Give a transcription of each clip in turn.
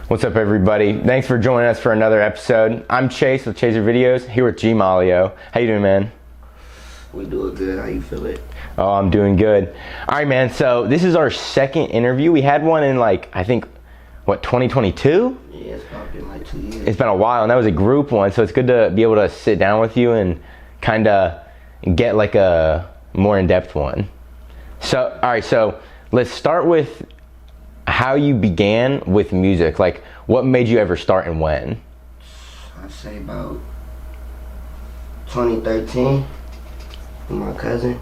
What's up, everybody? Thanks for joining us for another episode. I'm Chase with Chaesar Videos, here with G Malio. How you doing, man? We doing good. How you feeling? Oh, I'm doing good. All right, man. So this is our second interview. We had one in 2022? Yeah, it's probably been like 2 years. It's been a while, and that was a group one. So it's good to be able to sit down with you and kind of get like a more in-depth one. So, all right. So let's start with how you began with music. Like, what made you ever start and when? I'd say about 2013 with my cousin.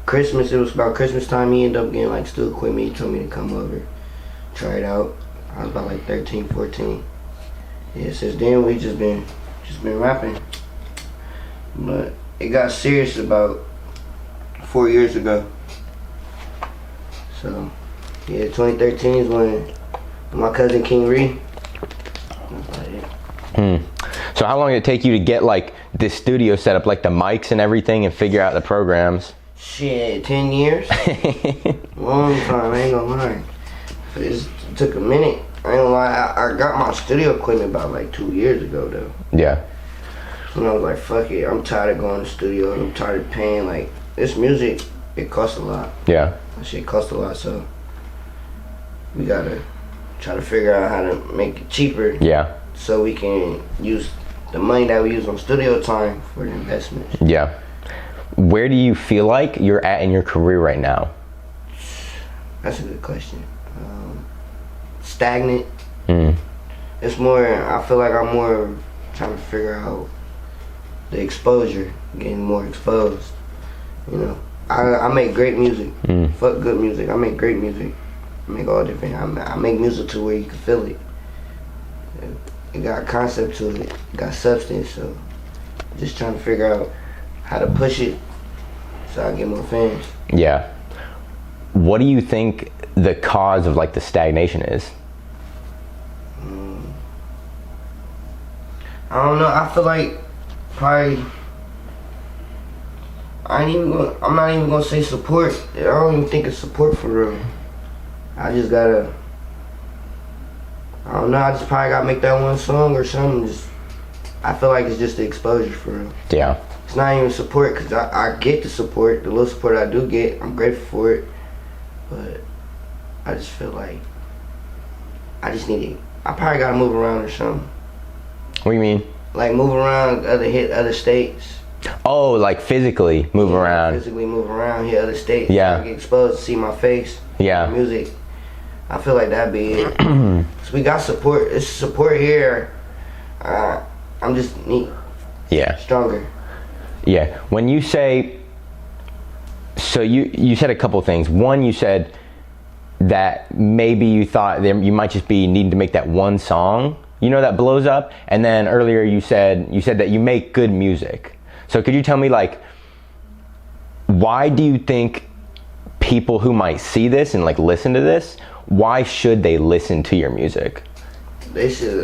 Christmas, it was about Christmas time. He ended up getting like studio equipment. He told me to come over, try it out. I was about like 13, 14. Yeah, since then we just been rapping. But it got serious about 4 years ago. So, yeah, 2013 is when my cousin King Ree. So how long did it take you to get like this studio set up, like the mics and everything, and figure out the programs? Shit, 10 years. Long time, I ain't gonna lie. It took a minute. I ain't gonna lie, I got my studio equipment about like 2 years ago though. Yeah. And I was like, fuck it, I'm tired of going to the studio, I'm tired of paying. Like, this music, it costs a lot. Yeah. That shit costs a lot, so we gotta try to figure out how to make it cheaper. Yeah. So we can use the money that we use on studio time for the investment. Yeah. Where do you feel like you're at in your career right now? That's a good question. Stagnant. It's more, I feel like I'm more trying to figure out the exposure, getting more exposed. You know, I make great music. Fuck good music. I make great music. I make all different. I make music to where you can feel it. It got concept to it. It got substance. So just trying to figure out how to push it so I get more fans. Yeah. What do you think the cause of like the stagnation is? I don't know. I feel like probably I'm not even gonna say support. I don't even think it's support for real. I just gotta, I don't know, I just probably gotta make that one song or something. I feel like it's just the exposure for real. Yeah. It's not even support, because I get the support, the little support I do get, I'm grateful for it. But I just feel like I probably gotta move around or something. What do you mean? Like move around, hit other states. Oh, like physically move around. Physically move around, hit other states. Yeah. Get exposed to see my face. Yeah. Music. I feel like that'd be it. So we got support. It's support here. I'm just stronger. Yeah. When you say, so you said a couple things. One, you said that maybe you thought you might just be needing to make that one song, that blows up. And then earlier you said that you make good music. So could you tell me, like, why do you think people who might see this and like listen to this, why should they listen to your music? They should,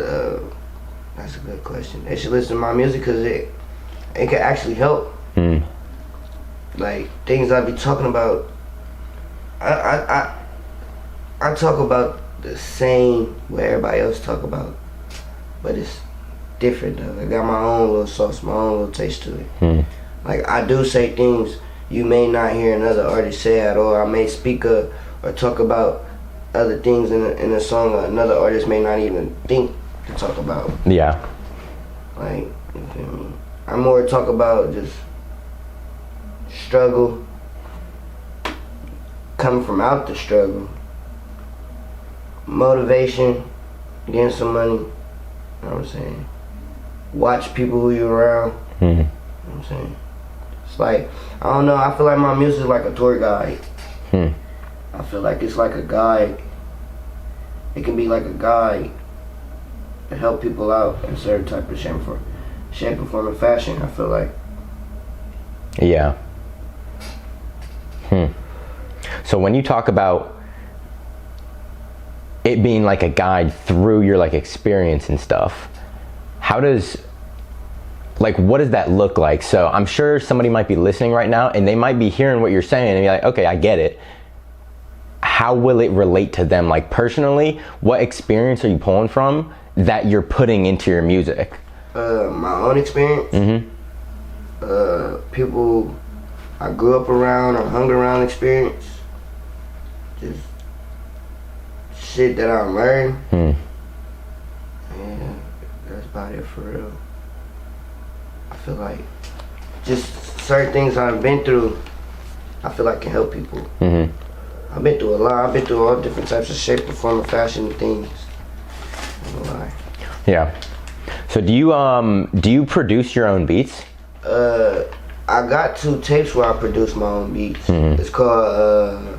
that's a good question. They should listen to my music because it can actually help. Like, things I be talking about, I talk about the same what everybody else talk about, but it's different though. I got my own little sauce, my own little taste to it. Like, I do say things you may not hear another artist say at all. I may speak up or talk about other things in a song another artist may not even think to talk about. Yeah. Like, you feel me? I more talk about just struggle, coming from out the struggle, motivation, getting some money, you know what I'm saying? Watch people who you're around, you know what I'm saying? It's like, I don't know, I feel like my music is like a tour guide. I feel like it's like a guide. It can be like a guide to help people out in a certain type of shape, form, and fashion, I feel like. Yeah. So when you talk about it being like a guide through your like experience and stuff, how does, like, what does that look like? So I'm sure somebody might be listening right now and they might be hearing what you're saying and be like, okay, I get it. how will it relate to them? Like personally, what experience are you pulling from that you're putting into your music? My own experience. People I grew up around or hung around experience. Just shit that I learned. And that's about it for real. I feel like just certain things I've been through, I feel like can help people. I've been through a lot. I've been through all different types of shape, performing, fashion, and things. I don't lie. Yeah. So do you produce your own beats? I got 2 tapes where I produce my own beats. It's called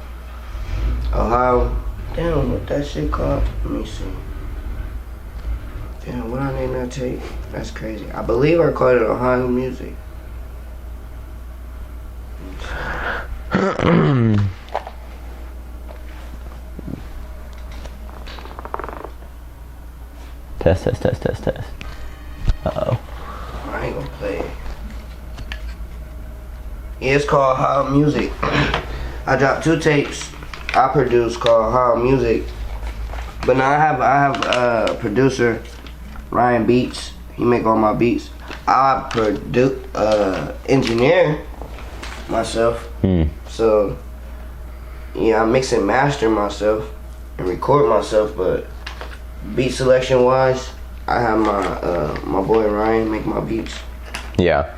Ohio. Damn, what that shit called? Let me see. Damn, what I name that tape? That's crazy. I believe I called it Ohio Music. Test. Uh-oh. I ain't gonna play it. Yeah, it's called Ohio Music. I dropped 2 tapes I produced called Ohio Music. But now I have a producer, Ryan Beats. He make all my beats. I engineer myself. So yeah, I mix and master myself and record myself, but beat selection wise, I have my boy Ryan make my beats. Yeah.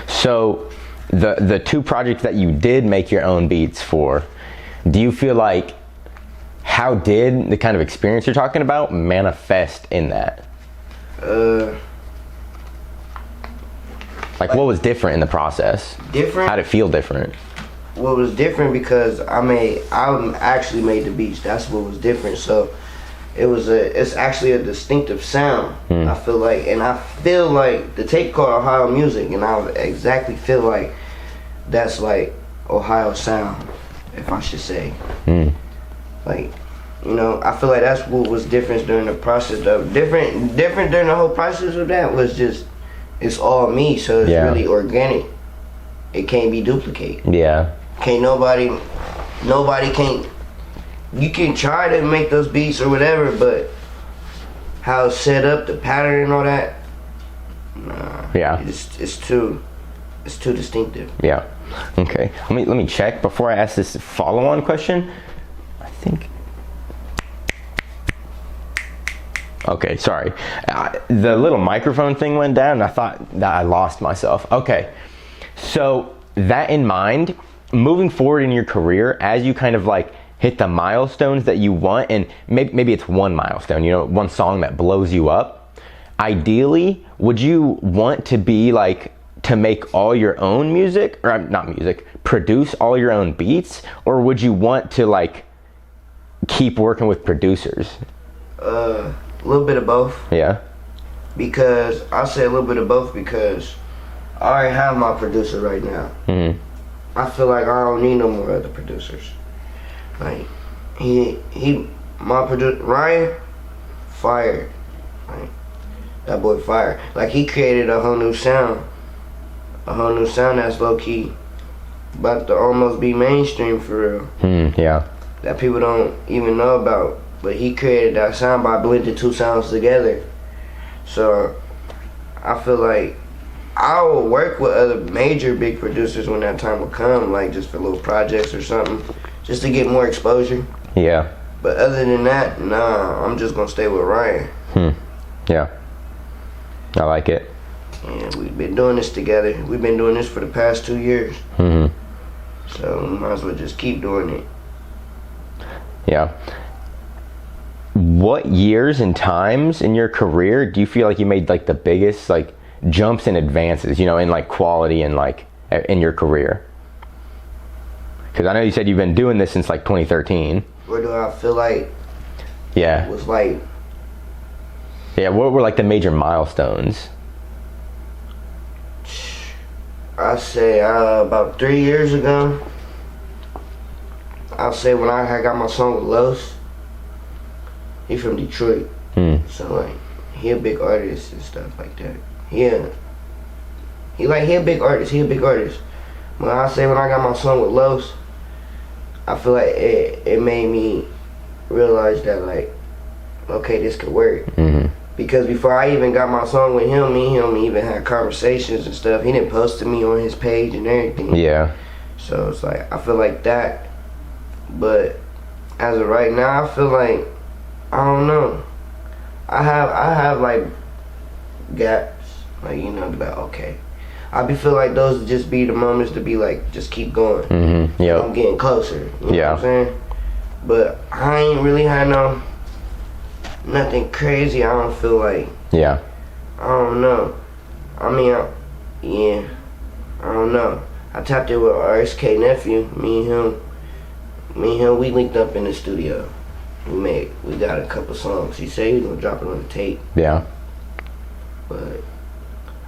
So the 2 projects that you did make your own beats for, do you feel like, how did the kind of experience you're talking about manifest in that? Like what was different in the process? Different? How'd it feel different? What was different because I actually made the beats. That's what was different. So it's actually a distinctive sound. I feel like the tape called Ohio Music, and I exactly feel like that's like Ohio sound, if I should say. Like, you know, I feel like that's what was different during the process of different during the whole process of that was just, it's all me, so it's really organic. It can't be duplicated. Yeah. Can't nobody can't. You can try to make those beats or whatever, but how it's set up, the pattern and all that, nah. Yeah. It's too distinctive. Yeah. Okay. Let me check before I ask this follow-on question. I think. Okay, sorry. The little microphone thing went down and I thought that I lost myself. Okay. So that in mind, moving forward in your career, as you kind of like hit the milestones that you want, and maybe it's one milestone, you know, one song that blows you up, ideally, would you want to be like, to make all your own music, or not music, produce all your own beats, or would you want to like keep working with producers? A little bit of both. Yeah. Because I say a little bit of both because I already have my producer right now. I feel like I don't need no more other producers. Like my producer Ryan, fire. Like, that boy fire. Like he created a whole new sound that's low key about to almost be mainstream for real. Yeah. That people don't even know about. But he created that sound by blending 2 sounds together. So I feel like I will work with other major big producers when that time will come, like just for little projects or something, just to get more exposure. Yeah. But other than that, nah, I'm just gonna stay with Ryan. Yeah. I like it. And we've been doing this together. We've been doing this for the past 2 years. So we might as well just keep doing it. Yeah. What years and times in your career do you feel like you made like the biggest like jumps and advances, you know, in like quality and like in your career? Because I know you said you've been doing this since like 2013. Where do I feel like? Yeah. Was like. Yeah. What were like the major milestones? I say about 3 years ago. I'll say when I had got my song with Los. He from Detroit, so like he a big artist and stuff like that. He a big artist. When I say when I got my song with Los, I feel like it made me realize that, like, okay, this could work. Because before I even got my song with him, me and him even had conversations and stuff. He didn't post to me on his page and everything. Yeah. So it's like, I feel like that. But as of right now, I feel like, I don't know. I have like gaps, like, you know, like, okay. I be feel like those would just be the moments to be like, just keep going. Yeah. I'm getting closer. You know Yeah. what I'm saying? But I ain't really had nothing crazy. I don't feel like. Yeah. I don't know. I mean, yeah. I don't know. I tapped in with RSK nephew. Me and him, we linked up in the studio. We got a couple songs. He said he was gonna drop it on the tape. Yeah. But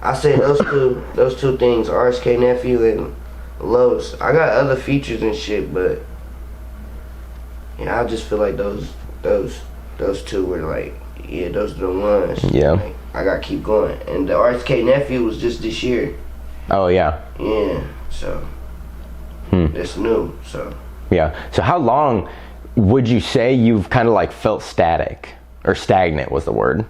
I say those two things, RSK nephew and LaTWH. I got other features and shit, but yeah, I just feel like those two were like, yeah, those are the ones. Yeah. Like, I gotta keep going. And the RSK nephew was just this year. Oh yeah. Yeah. So it's new. So yeah. So how long would you say you've kind of like felt static or stagnant was the word?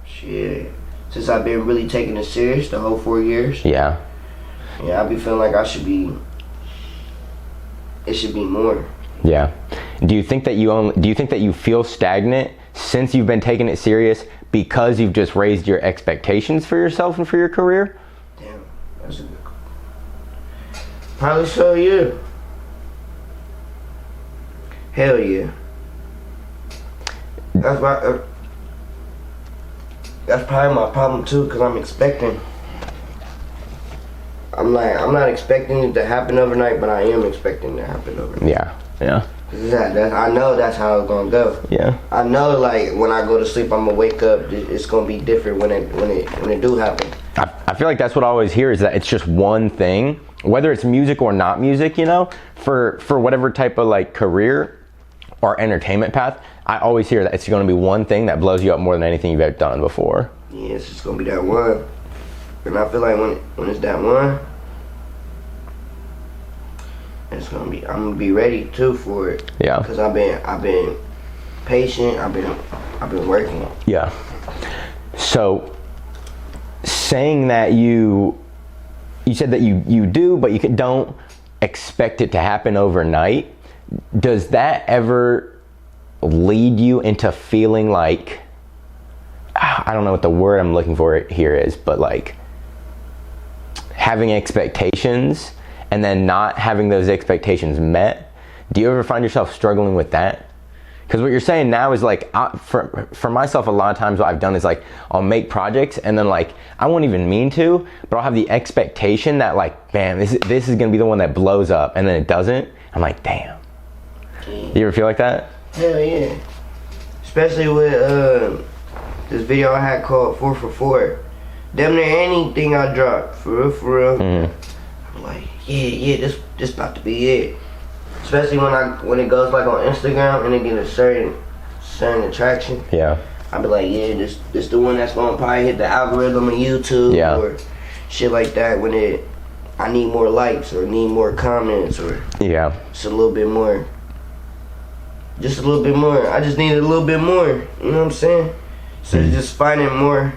Shit. Since I've been really taking it serious, the whole 4 years. Yeah. Yeah, I be feeling like it should be more. Yeah. Do you think that you feel stagnant since you've been taking it serious because you've just raised your expectations for yourself and for your career? Damn, that's a good. Probably so, yeah. Hell yeah. That's probably my problem too, cause I'm expecting. I'm not expecting it to happen overnight, but I am expecting it to happen overnight. Yeah. Yeah. I know that's how it's gonna go. Yeah. I know, like, when I go to sleep, I'm gonna wake up. It's gonna be different when it do happen. I feel like that's what I always hear, is that it's just one thing, whether it's music or not music, you know, for whatever type of like career or entertainment path. I always hear that it's going to be one thing that blows you up more than anything you've ever done before. Yeah, it's just gonna be that one. And I feel like when it's that one, I'm gonna be ready too for it. Yeah. Because I've been patient. I've been working. Yeah. So, saying that you said that you do, but you don't expect it to happen overnight. Does that ever lead you into feeling like, I don't know what the word I'm looking for here is, but like having expectations and then not having those expectations met? Do you ever find yourself struggling with that? Because what you're saying now is like, for myself, a lot of times what I've done is like, I'll make projects and then like, I won't even mean to, but I'll have the expectation that like, bam, this is gonna be the one that blows up, and then it doesn't. I'm like, damn. You ever feel like that? Hell yeah. Especially with this video I had called 4 for 4. Damn near anything I drop, for real. I'm like, yeah, this about to be it. Especially when it goes like on Instagram and it get a certain attraction. Yeah. I be like, yeah, this the one that's gonna probably hit the algorithm on YouTube. Yeah. Or shit like that, when I need more likes or need more comments, or Yeah. just a little bit more. Just a little bit more. I just need a little bit more. You know what I'm saying? So it's just finding more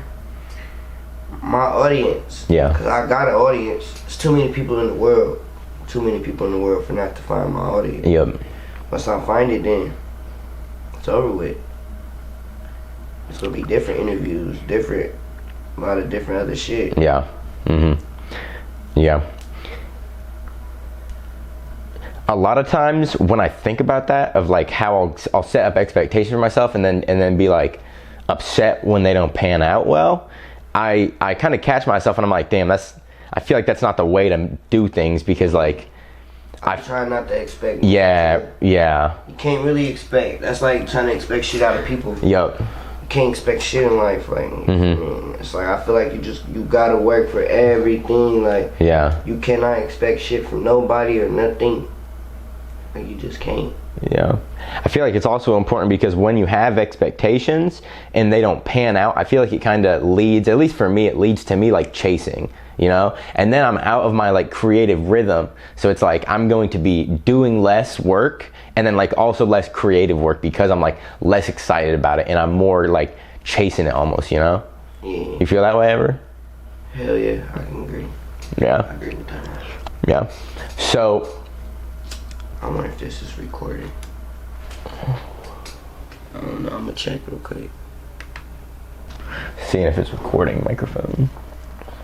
my audience. Yeah. Because I got an audience. There's too many people in the world. Too many people in the world for not to find my audience. Yep. Once I find it, then it's over with. It's gonna be different interviews, a lot of different other shit. Yeah. Yeah. A lot of times when I think about that, of like how I'll set up expectations for myself and then be like upset when they don't pan out well, I kind of catch myself and I'm like, damn, I feel like that's not the way to do things, because like I try not to expect. Yeah. You can't really expect. That's like trying to expect shit out of people. Yep. You can't expect shit in life. Like, it's like, I feel like you gotta work for everything. Like, Yeah. you cannot expect shit from nobody or nothing. Like, you just can't. Yeah. I feel like it's also important because when you have expectations and they don't pan out, I feel like it kind of leads, at least for me, it leads to me like chasing. you know? And then I'm out of my like creative rhythm. So it's like I'm going to be doing less work and then like also less creative work because I'm like less excited about it and I'm more like chasing it almost, you know? Yeah. You feel that way ever? Hell yeah, I can agree. Yeah. I agree with that. Yeah. So I wonder if this is recorded. I don't know, I'm gonna check real quick. seeing if it's recording microphone.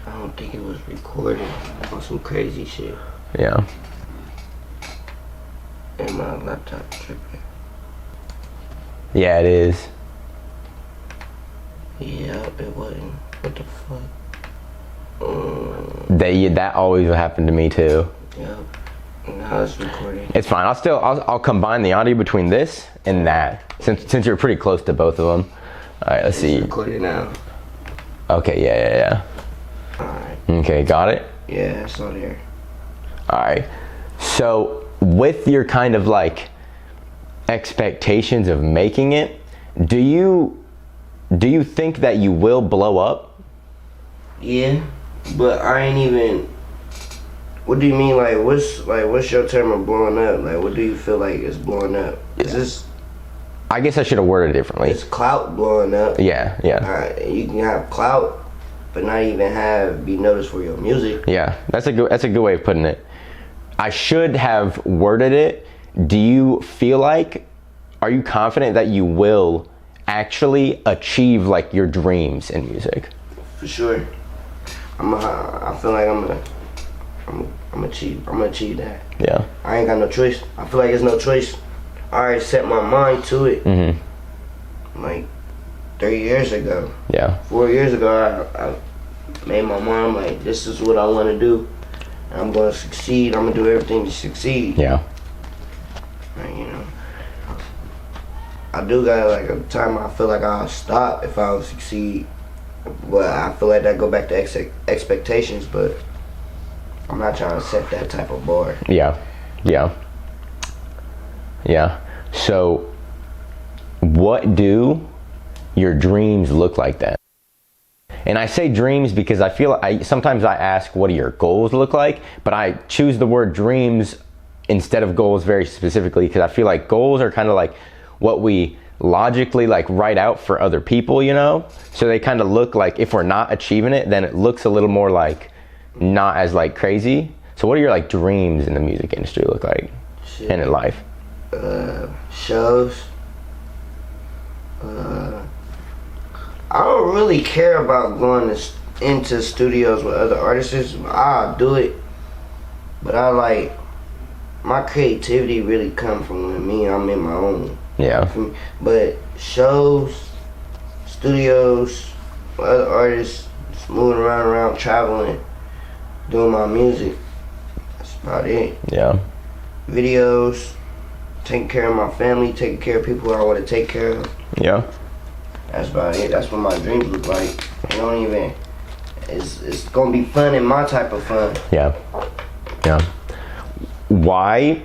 I don't think it was recorded on some crazy shit. Yeah. And my laptop tripping. Yeah, it is. Yeah, it wasn't. What the fuck? That always would happen to me too. Yeah. Now it's recording. It's fine. I'll combine the audio between this and that since you're pretty close to both of them. All right, let's see. It's recording now. Okay, yeah. Alright. Okay, got it? Yeah, it's on there. All right. So with your kind of like expectations of making it, do you think that you will blow up? Yeah, but I ain't even. What do you mean? What's your term of blowing up? Like, what do you feel like is blowing up? Is this? I guess I should have worded it differently. It's clout blowing up. Yeah. You can have clout, but not even be noticed for your music. Yeah, that's a good way of putting it. I should have worded it. Do you feel like, are you confident that you will actually achieve like your dreams in music? For sure. I feel like I'm gonna achieve that. Yeah. I ain't got no choice. I feel like there's no choice. I already set my mind to it. Mm-hmm. Like 3 years ago. Yeah. 4 years ago, I made my mind like, this is what I want to do. And I'm gonna succeed. I'm gonna do everything to succeed. Yeah. Like, you know, I do got like a time I feel like I'll stop if I don't succeed. But I feel like that go back to expectations, but I'm not trying to set that type of bar. Yeah. So what do your dreams look like then? And I say dreams because I feel sometimes I ask what do your goals look like, but I choose the word dreams instead of goals very specifically because I feel like goals are kind of like what we logically like write out for other people, you know? So they kind of look like if we're not achieving it, then it looks a little more like not as like crazy. So what do your like dreams in the music industry look like? Shit. And in life? Shows. I don't really care about going into studios with other artists. I'll do it, but I like my creativity really come from when I'm in my own. Yeah. But shows, studios, other artists, just moving around, traveling, doing my music. That's about it. Yeah. Videos, taking care of my family, taking care of people I want to take care of. Yeah. That's about it. That's what my dreams look like. It don't even. It's gonna be fun and my type of fun. Yeah. Why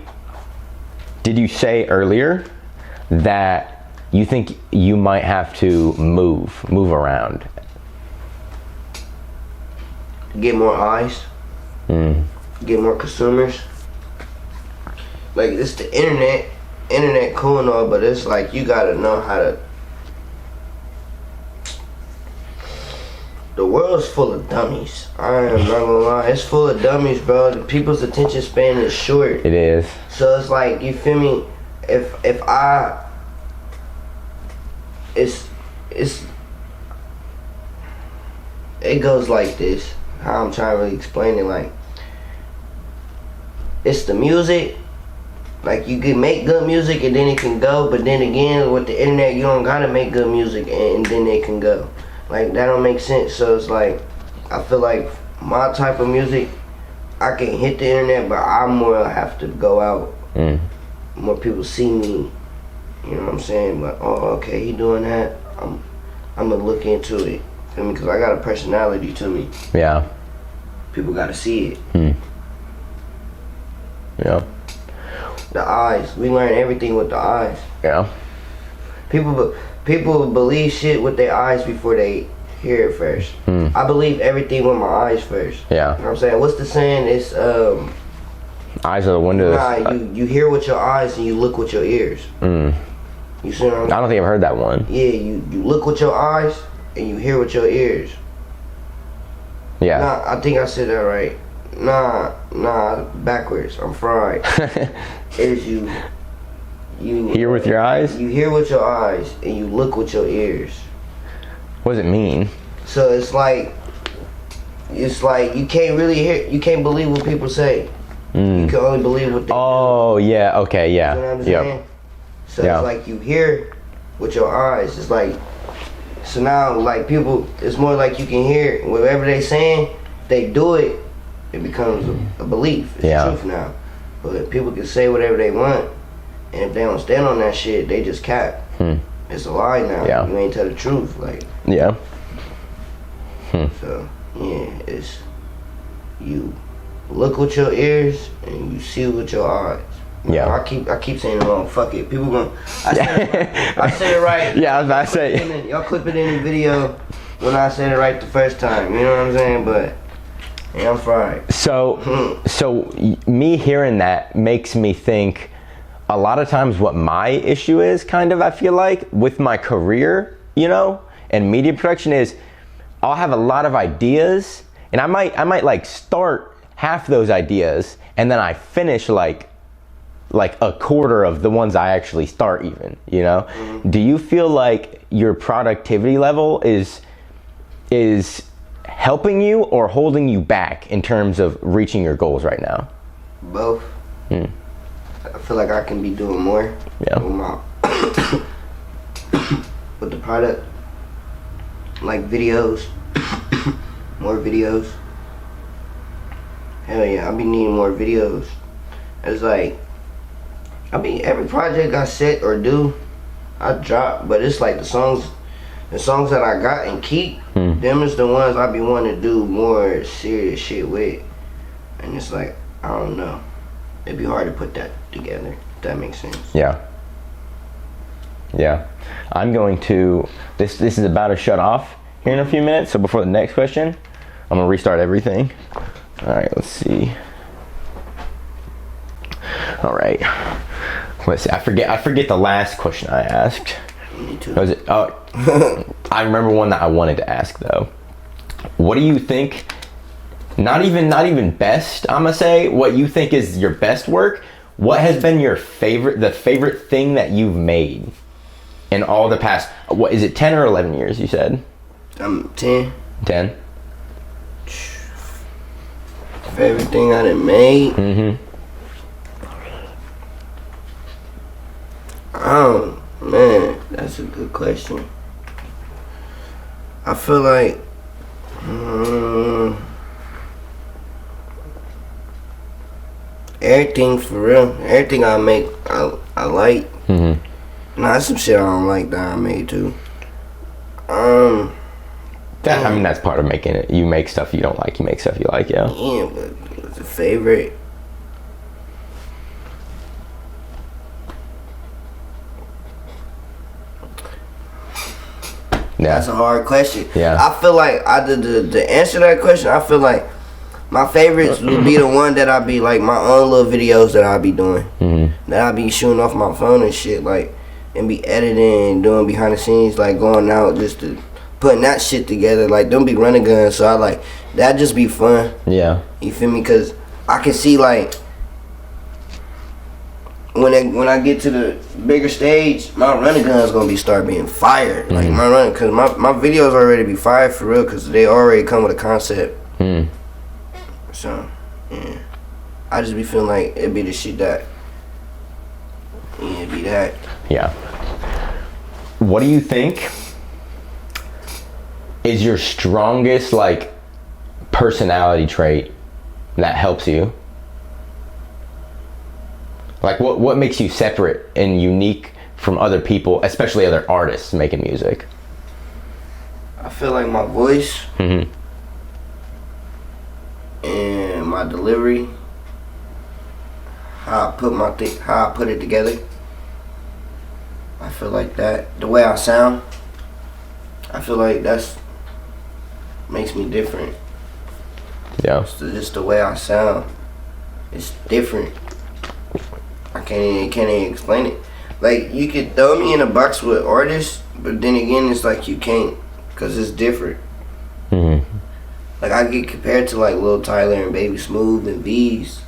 did you say earlier that you think you might have to move around? Get more eyes. Get more consumers. Like, it's the internet. Internet cool and all, but it's like you gotta know how to. The world's full of dummies. I am not gonna lie. It's full of dummies, bro. The people's attention span is short. It is. So it's like, you feel me? If I, it goes like this. How I'm trying to really explain it, like, it's the music. Like, you can make good music and then it can go, but then again, with the internet, you don't gotta make good music and then it can go. Like, that don't make sense. So it's like, I feel like my type of music, I can hit the internet, but I more have to go out. More people see me. You know what I'm saying? Like, oh, okay, he doing that. I'm gonna look into it. Feel me? Because I got a personality to me. Yeah. People gotta see it. Yeah. The eyes. We learn everything with the eyes. Yeah. People believe shit with their eyes before they hear it first. I believe everything with my eyes first. Yeah. You know what I'm saying? What's the saying? It's Eyes are the windows. nah, you hear with your eyes and you look with your ears. You see what I'm saying? I don't think I've heard that one. Yeah, you look with your eyes and you hear with your ears. Yeah. Nah, I think I said that right. Nah, backwards. I'm fried. Is you Hear with your eyes? You hear with your eyes and you look with your ears. What does it mean? So it's like you can't really hear, you can't believe what people say. You can only believe what they Oh, yeah, okay, yeah. do. You know what I'm saying? So Yeah. it's like you hear with your eyes. It's like, so now like people, it's more like you can hear whatever they saying, they do it, it becomes a belief. It's truth now. But people can say whatever they want, and if they don't stand on that shit, they just cap. It's a lie now. Yeah. You ain't tell the truth. Like, Yeah. so yeah, it's you look with your ears and you see with your eyes. Yeah. I keep saying it wrong. Fuck it. People gonna. I said it right. Yeah, I was about to say. Y'all clip it in the video when I said it right the first time. You know what I'm saying? But yeah, I'm fried. So me hearing that makes me think a lot of times what my issue is, kind of, I feel like, with my career, you know, and media production is I'll have a lot of ideas and I might like start half those ideas and then I finish like a quarter of the ones I actually start even, you know? Do you feel like your productivity level is helping you or holding you back in terms of reaching your goals right now? Both. I feel like I can be doing more. Yeah. With my with the product, like videos, more videos. Hell yeah, I be needing more videos. It's like, I mean, every project I set or do, I drop, but it's like the songs that I got and keep, them is the ones I be wanting to do more serious shit with. And it's like, I don't know. It'd be hard to put that together, if that makes sense. Yeah. Yeah. I'm going to, this is about to shut off here in a few minutes, so before the next question, I'm gonna restart everything. All right, let's see. All right. Let's see. I forget the last question I asked. Me too. Was it? Oh, I remember one that I wanted to ask though. What do you think? Not even best. I'm gonna say what you think is your best work. What has been the favorite thing that you've made in all the past? What is it? 10 or 11 years? You said. 10. 10. Favorite thing I done made. Oh man, that's a good question. I feel like everything for real. Everything I make, I like. Nah, that's some shit I don't like that I made too. I mean, that's part of making it. You make stuff you don't like. You make stuff you like. Yeah. Yeah, but the favorite. Yeah. That's a hard question. Yeah. I feel like the answer to that question, I feel like my favorites would be the one that I be like my own little videos that I be doing. That I be shooting off my phone and shit, like, and be editing and doing behind the scenes, like going out just to putting that shit together. Like, don't be running guns, so I like that just be fun. Yeah. You feel me? Cause I can see like when I get to the bigger stage, my running guns gonna start being fired. Like my running, cause my videos already be fired for real, cause they already come with a concept. So yeah, I just be feeling like it'd be the shit that, yeah, it'd be that. Yeah. What do you think is your strongest like personality trait that helps you? Like what makes you separate and unique from other people, especially other artists making music? I feel like my voice and my delivery, how I put it together. I feel like that, the way I sound, I feel like that's makes me different. Yeah. It's just the way I sound. It's different. I can't even explain it. Like, you could throw me in a box with artists, but then again, it's like you can't, because it's different. Mm-hmm. Like, I get compared to, like, Lil Tyler and Baby Smooth and Bees,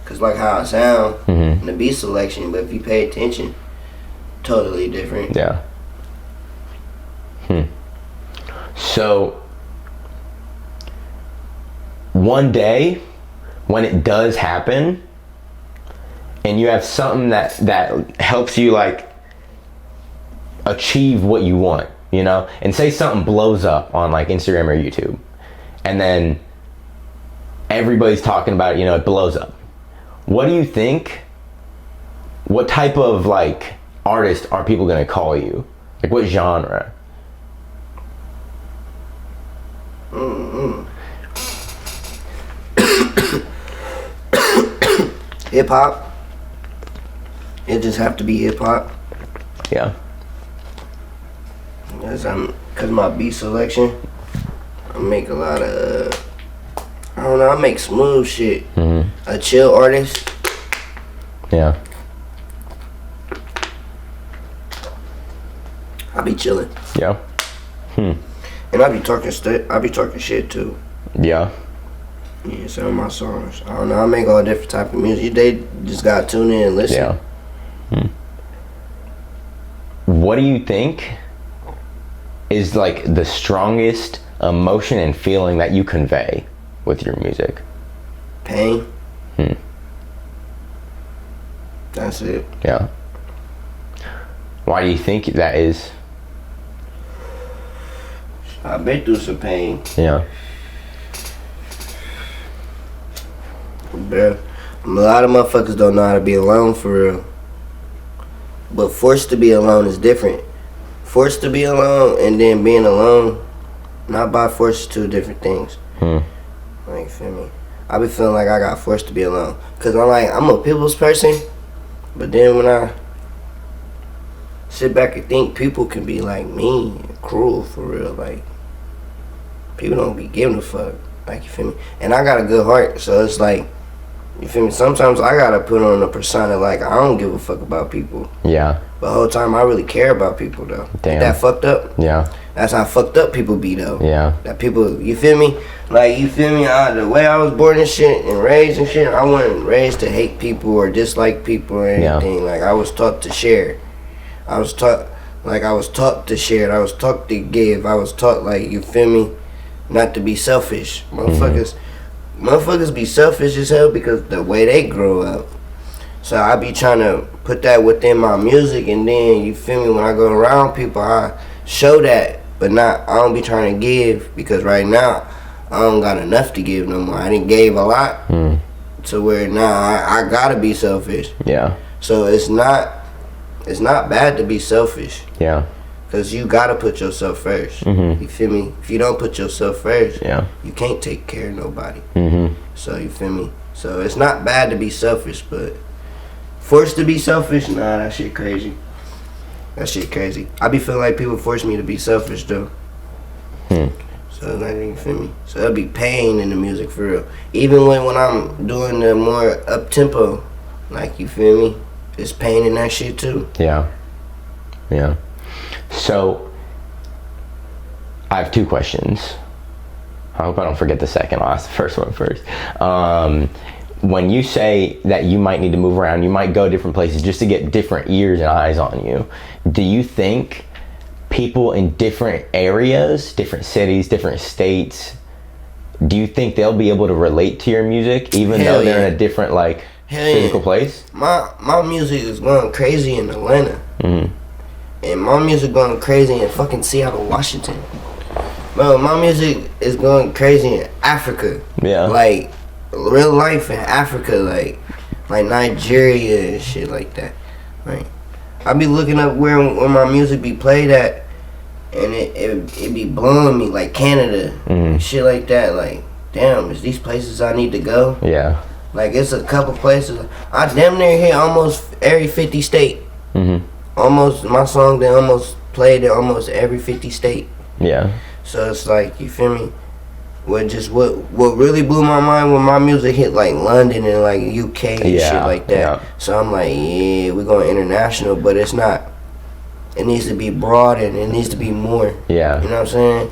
because, like, how I sound and the beat selection, but if you pay attention, totally different. Yeah. So, one day, when it does happen, and you have something that helps you, like, achieve what you want, you know, and say something blows up on, like, Instagram or YouTube, and then everybody's talking about it, you know, it blows up. What do you think? What type of, like, artist are people gonna call you? Like, what genre? Hip hop. It just have to be hip hop. Yeah. Cause my beat selection, I make a lot of, I don't know, I make smooth shit. A chill artist. Yeah. I be chilling. Yeah. And I be talking shit too. Yeah. Yeah, some of my songs. I don't know, I make all different type of music. They just gotta tune in and listen. Yeah. What do you think is, like, the strongest emotion and feeling that you convey with your music? Pain. That's it. Yeah. Why do you think that is? I've been through some pain. Yeah. Bruh, a lot of motherfuckers don't know how to be alone for real. But forced to be alone is different. Forced to be alone and then being alone, not by force, is two different things. Like, feel me? I be feeling like I got forced to be alone. Cause I'm a people's person. But then when I sit back and think, people can be like mean and cruel for real. Like, people don't be giving a fuck. Like, you feel me? And I got a good heart, so it's like, you feel me? Sometimes I gotta put on a persona like I don't give a fuck about people. Yeah. But the whole time I really care about people though. Damn. Ain't that fucked up? Yeah. That's how fucked up people be though. Yeah. That people, you feel me? Like, you feel me? The way I was born and shit and raised and shit, I wasn't raised to hate people or dislike people or anything. Yeah. Like, I was taught to share. I was taught to share. I was taught to give. I was taught, like, you feel me? Not to be selfish. Motherfuckers be selfish as hell because the way they grow up. So I be trying to put that within my music, and then, you feel me, when I go around people, I show that, but I don't be trying to give, because right now I don't got enough to give no more. I didn't gave a lot to where now I gotta be selfish. Yeah. So it's not bad to be selfish. Yeah. Cause you gotta put yourself first. You feel me? If you don't put yourself first, you can't take care of nobody. So, you feel me? So it's not bad to be selfish, but forced to be selfish, nah, that shit crazy. That shit crazy. I be feeling like people force me to be selfish though. So, like, you feel me? So there'll be pain in the music for real. Even when I'm doing the more up tempo, like, you feel me? It's pain in that shit too. Yeah. Yeah. So, I have two questions. I hope I don't forget the second. I'll ask the first one first. When you say that you might need to move around, you might go different places just to get different ears and eyes on you, do you think people in different areas, different cities, different states, do you think they'll be able to relate to your music even though they're in a different, like, physical place? My music is going crazy in Atlanta. And my music going crazy in fucking Seattle, Washington. Bro, my music is going crazy in Africa. Yeah. Like, real life in Africa, like Nigeria and shit like that. Like, I be looking up where my music be played at, and it be blowing me, like Canada, shit like that. Like, damn, is these places I need to go? Yeah. Like, it's a couple places. I damn near hit almost every 50 state. Almost, my song they almost played in almost every 50 state. Yeah. So it's like, you feel me? what really blew my mind when my music hit like London and like UK and shit like that. Yeah. So I'm like, yeah, we're going international, but it's not. It needs to be broad and it needs to be more. Yeah. You know what I'm saying?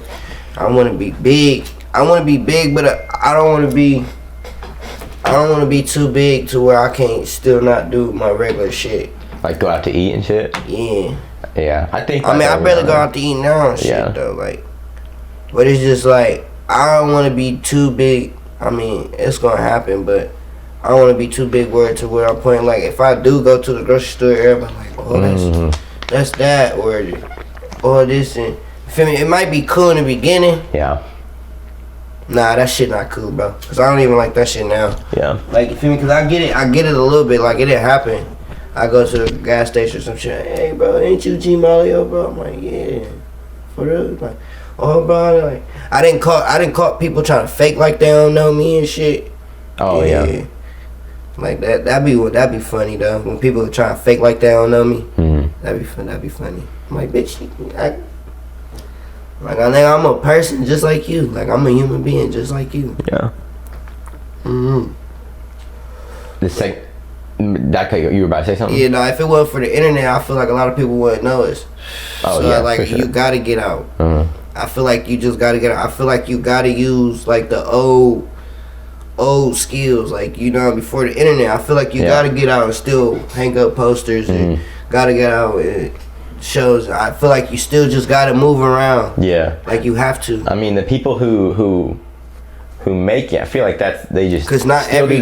I want to be big. I want to be big, but I don't want to be. I don't want to be too big to where I can't still not do my regular shit. Like go out to eat and shit. Yeah. Yeah, I think. I mean, I barely go out to eat now and shit though. Like, but it's just like I don't want to be too big. I mean, it's gonna happen, but I don't want to be too big to where I'm putting like if I do go to the grocery store, everybody like, oh, that's that or this and feel me. It might be cool in the beginning. Yeah. Nah, that shit not cool, bro. Cause I don't even like that shit now. Yeah. Like you feel me? Cause I get it a little bit. Like it didn't happen. I go to the gas station or some shit. Hey, bro, ain't you G Malio, bro? I'm like, yeah, for real. Like, oh, bro, like I didn't caught people trying to fake like they don't know me and shit. Oh yeah. Like that'd be funny though. When people are trying to fake like they don't know me, that'd be fun. That'd be funny. I'm like, bitch, I'm a person just like you. Like I'm a human being just like you. Yeah. You were about to say something? Yeah, no. If it wasn't for the internet, I feel like a lot of people wouldn't know us. Oh so, yeah, like for sure. You gotta get out. I feel like you just gotta get out. I feel like you gotta use like the old skills, like before the internet. I feel like you gotta get out and still hang up posters and gotta get out and shows. I feel like you still just gotta move around. Yeah. Like you have to. I mean, the people who make it, I feel like they just do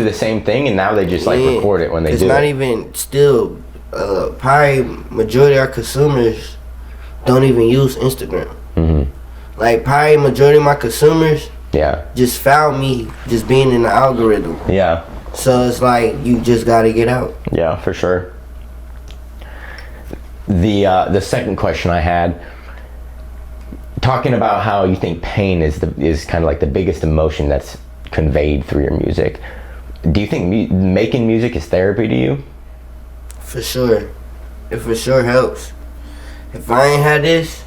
the same thing, and now they just like record it when they do it. It's not even still. Probably majority of our consumers don't even use Instagram. Like probably majority of my consumers just found me just being in the algorithm. Yeah. So it's like you just gotta get out. Yeah, for sure. The second question I had, talking about how you think pain is kind of like the biggest emotion that's conveyed through your music. Do you think making music is therapy to you? For sure. It for sure helps. If I ain't had this,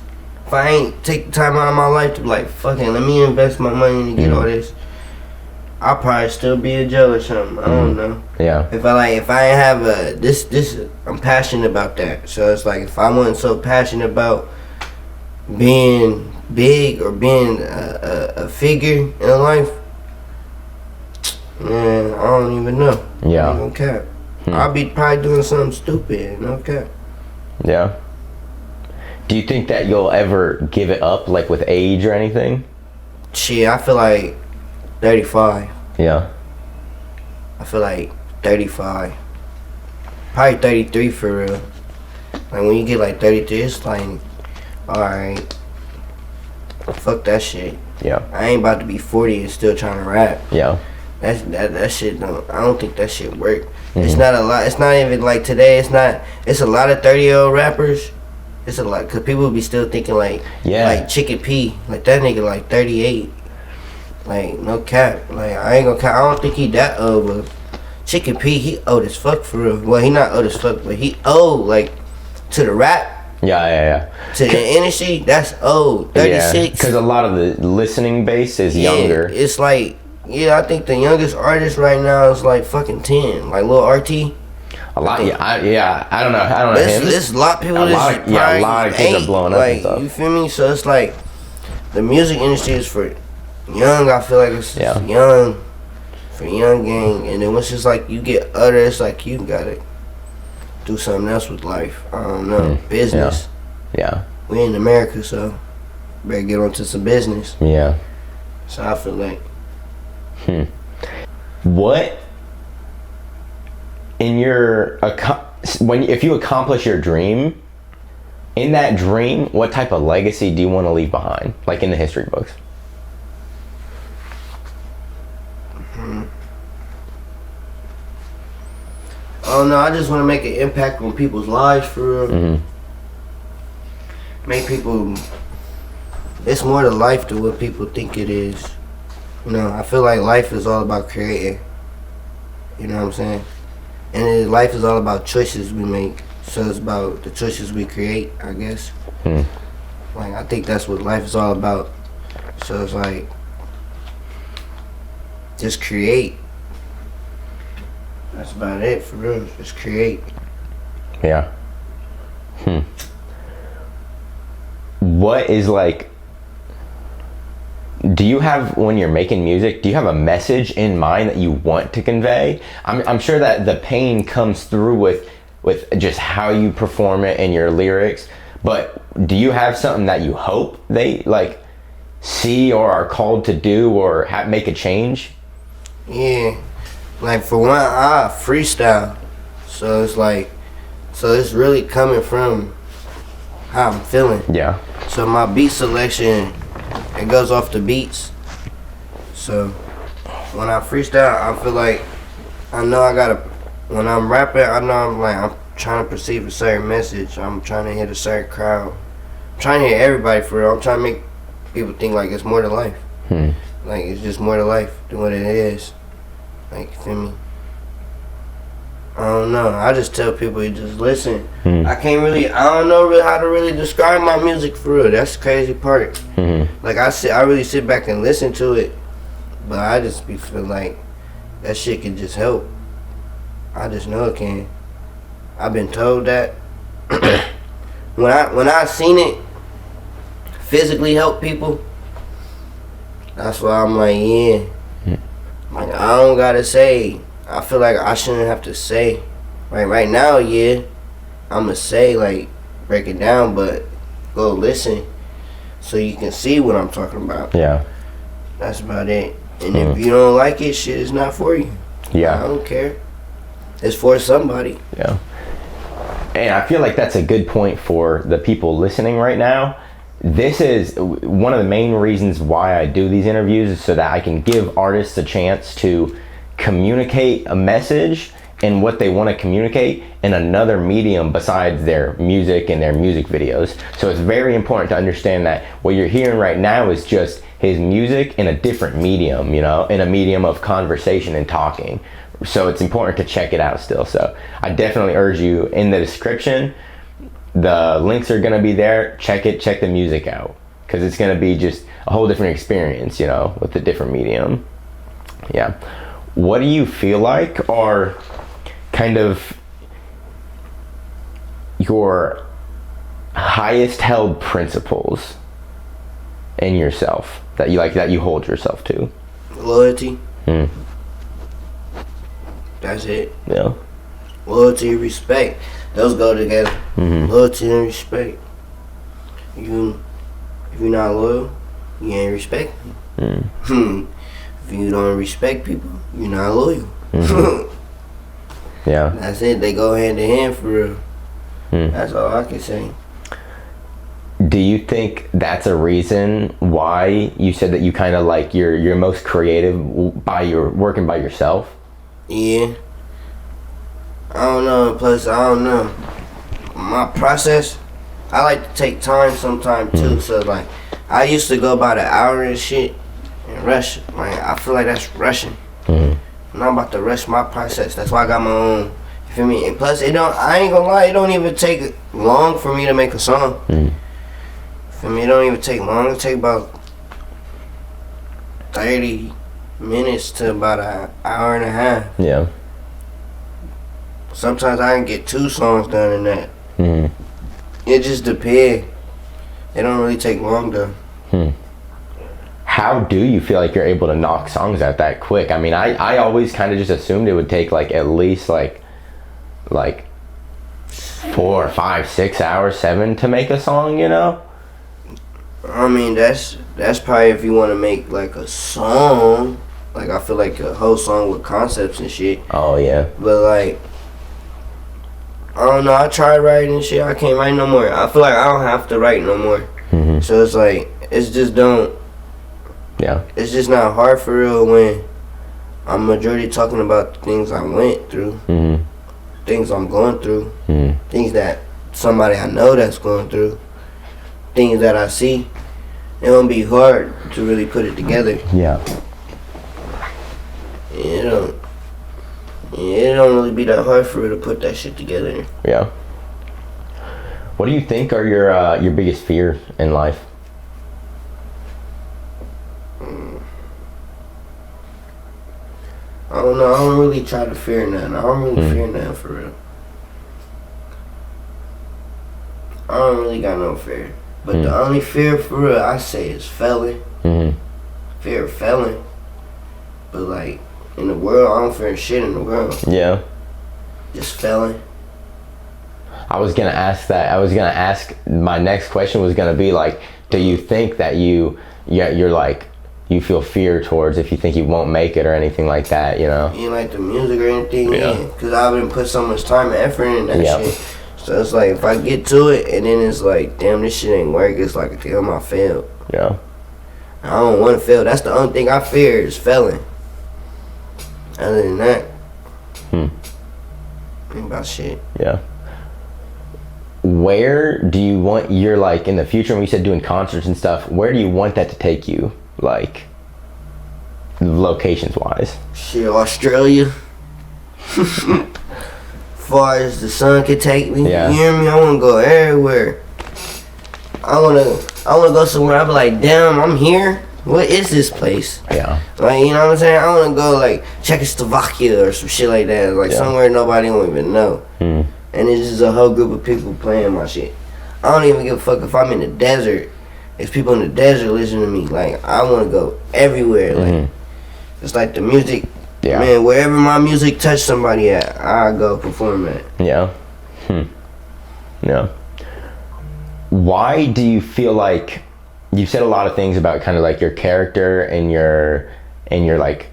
if I ain't take the time out of my life to be like, fucking, let me invest my money to get all this, I'll probably still be in jail or something. I don't know. Yeah. If I ain't have this, I'm passionate about that. So it's like if I wasn't so passionate about being big or being a figure in life, man, I don't even know. Yeah. I ain't gonna cap. I'll be probably doing something stupid. No cap. Yeah. Do you think that you'll ever give it up, like with age or anything? Shit, I feel like 35. Yeah. I feel like 35. Probably 33 for real. Like when you get like 33, it's like, alright, fuck that shit. Yeah. I ain't about to be 40 and still trying to rap. Yeah. That shit I don't think that shit work. It's not a lot. It's not even like today. It's a lot of 30-year-old rappers. It's a lot, cause people be still thinking like Chicken P, like that nigga like 38. Like no cap. Like I ain't gonna cap. I don't think he that old, but Chicken P, he old as fuck for real. Well, he not old as fuck, but he old like to the rap. Yeah. To the industry, that's old. 36. Yeah, because a lot of the listening base is younger. It's like. Yeah, I think the youngest artist right now is like fucking 10, like Lil RT. A lot, I don't know him. There's a lot of people. A lot of kids are blowing up like, and stuff. You feel me? So it's like the music industry is for young. I feel like it's young, for young gang, and then once it's like you get older, it's like you gotta do something else with life. I don't know, business. Yeah. We in America, so better get onto some business. Yeah. So I feel like. What in your if you accomplish your dream, in that dream, what type of legacy do you want to leave behind, like in the history books? Oh no, I just want to make an impact on people's lives for real. Make people. It's more to life than what people think it is. You know, I feel like life is all about creating. You know what I'm saying? And life is all about choices we make. So it's about the choices we create, I guess. Like, I think that's what life is all about. So it's like, just create. That's about it, for real. Just create. Yeah. What is like, do you have, when you're making music, do you have a message in mind that you want to convey? I'm sure that the pain comes through with just how you perform it in your lyrics, but do you have something that you hope they like see or are called to do or make a change? Yeah. Like, for one, I freestyle. So it's like, so it's really coming from how I'm feeling. Yeah. So my beat selection, it goes off the beats. So when I freestyle, I feel like I know I gotta, when I'm rapping, I know I'm trying to perceive a certain message. I'm trying to hit a certain crowd. I'm trying to hit everybody for real. I'm trying to make people think like it's more to life. Like, it's just more to life than what it is. Like, you feel me? I don't know. I just tell people, you just listen. I don't know really how to really describe my music for real. That's the crazy part. Like, I really sit back and listen to it, but I just be feeling like that shit can just help. I just know it can. I've been told that. when I seen it physically help people, that's why I'm like, yeah. Like, I don't gotta say. I feel like I shouldn't have to say. Right now, yeah, I'ma say, like, break it down, but go listen so you can see what I'm talking about. Yeah. That's about it. And if you don't like it, shit is not for you. Yeah. I don't care. It's for somebody. Yeah. And I feel like that's a good point for the people listening right now. This is one of the main reasons why I do these interviews, is so that I can give artists a chance to communicate a message and what they want to communicate in another medium besides their music and their music videos. So it's very important to understand that what you're hearing right now is just his music in a different medium, you know, in a medium of conversation and talking. So it's important to check it out still. So I definitely urge you, in the description, the links are going to be there. Check it, check the music out, because it's going to be just a whole different experience, you know, with a different medium. Yeah. What do you feel like are kind of your highest held principles in yourself that you hold yourself to? Loyalty. That's it. Yeah. Loyalty and respect. Those go together. Loyalty and respect. If you're not loyal, you ain't respect me. If you don't respect people, you're not loyal. Yeah. That's it. They go hand in hand for real. That's all I can say. Do you think that's a reason why you said that you kind of like you're most creative by your working by yourself? Yeah. I don't know. Plus, I don't know. My process, I like to take time sometime too. So, like, I used to go about an hour and shit and rush. Like, I feel like that's rushing. I'm not about to rush my process. That's why I got my own. You feel me? And plus, I ain't gonna lie, it don't even take long for me to make a song. For me, it don't even take long. It take about 30 minutes to about an hour and a half. Yeah. Sometimes I can get 2 songs done in that. It just depends. It don't really take long though. How do you feel like you're able to knock songs out that quick? I mean, I always kind of just assumed it would take like at least like 4, 5, 6 hours, 7 to make a song, you know? I mean, that's probably if you want to make like a song. Like, I feel like a whole song with concepts and shit. Oh yeah. But like, I don't know, I tried writing and shit, I can't write no more. I feel like I don't have to write no more. So it's like, it's just not hard for real when I'm majority talking about things I went through, things I'm going through, things that somebody I know that's going through, things that I see. It won't be hard to really put it together. Yeah. It don't really be that hard for her to put that shit together. Yeah. What do you think are your biggest fears in life? I don't know. I don't really try to fear nothing. I don't really fear nothing for real. I don't really got no fear. But the only fear for real I say is failing. Fear of failing. But like in the world, I don't fear shit in the world. Yeah. Just failing. I was gonna ask that. I was gonna ask. My next question was gonna be like, do you think that you're like, you feel fear towards if you think you won't make it or anything like that? You know. You like the music or anything? Yeah. Because I've been put so much time and effort in that Yeah. shit. So it's like if I get to it and then it's like, damn, this shit ain't work. It's like, damn, I failed. Yeah. I don't want to fail. That's the only thing I fear is failing. Other than that, ain't about shit. Yeah. Where do you want your, like, in the future, when you said doing concerts and stuff, where do you want that to take you, like, locations wise? Shit, Australia. Far as the sun can take me, Yeah. you hear me? I want to go everywhere. I want to go somewhere. I be like, damn, I'm here. What is this place? Yeah. Like, you know what I'm saying? I want to go like Czechoslovakia or some shit like that, like somewhere nobody won't even know. And it's just a whole group of people playing my shit. I don't even give a fuck if I'm in the desert. If people in the desert listen to me, like I want to go everywhere. Like it's like the music. Yeah. Man, wherever my music touch somebody at, I go perform at. Yeah. Yeah. Why do you feel like, you've said a lot of things about kind of like your character and your like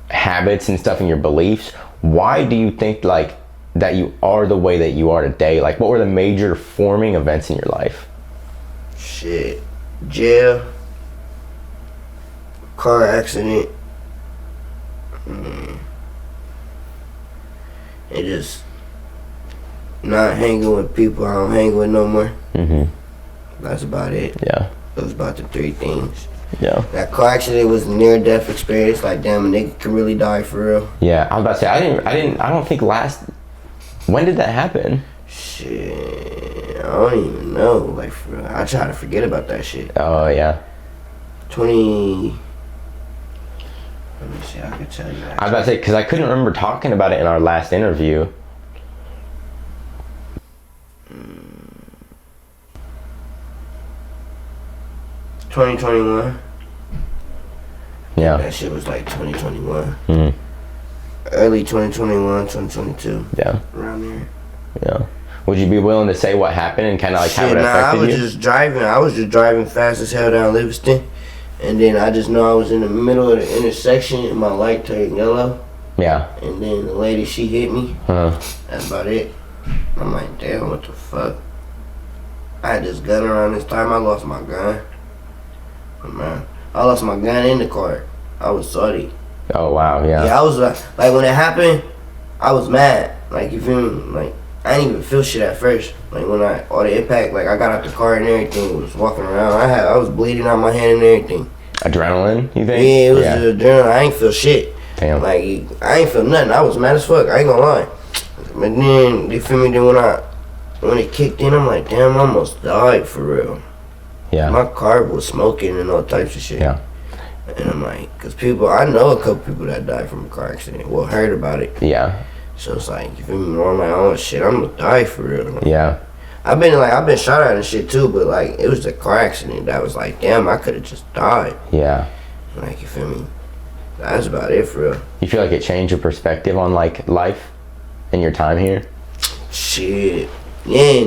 habits and stuff and your beliefs. Why do you think like that you are the way that you are today? Like, what were the major forming events in your life? Shit. Jail. Car accident. And just not hanging with people I don't hang with no more. That's about it. Yeah. Those about the three things. Yeah. That car accident was a near-death experience. Like, damn, a nigga could really die for real. Yeah. I was about to say, I don't think when did that happen? Shit, I don't even know. Like, for real. I try to forget about that shit. Oh, yeah. 20. Let me see, I can tell you that. I was about to say, because I couldn't remember talking about it in our last interview. 2021. Yeah. That shit was like 2021. Early 2021, 2022. Yeah. Around there. Yeah. Would you be willing to say what happened and kind of like how it Shit, affected I was you? just driving. I was just driving fast as hell down Livingston. And then I just know I was in the middle of the intersection and my light turned yellow. Yeah. And then the lady, she hit me. Huh. That's about it. I'm like, damn, what the fuck? I had this gun around this time. I lost my gun. Man, I lost my gun in the car. I was salty. Oh, wow. Yeah. Yeah, I was like when it happened, I was mad. Like, you feel me? Like, I didn't even feel shit at first. Like, when all the impact, like, I got out the car and everything, was walking around. I was bleeding out my hand and everything. Adrenaline, you think? Yeah, it was the adrenaline. I ain't feel shit. Damn. Like, I ain't feel nothing. I was mad as fuck. I ain't gonna lie. But then, you feel me? Then when it kicked in, I'm like, damn, I almost died for real. Yeah. My car was smoking and all types of shit. Yeah. And I'm like, because I know a couple people that died from a car accident. Well, heard about it. Yeah. So it's like, you feel me? I'm like, oh shit, I'm gonna die for real. Like, Yeah. I've been shot at and shit too, but like, it was a car accident that was like, damn, I could have just died. Yeah. Like, you feel me? That's about it for real. You feel like it changed your perspective on like life and your time here? Shit. Yeah,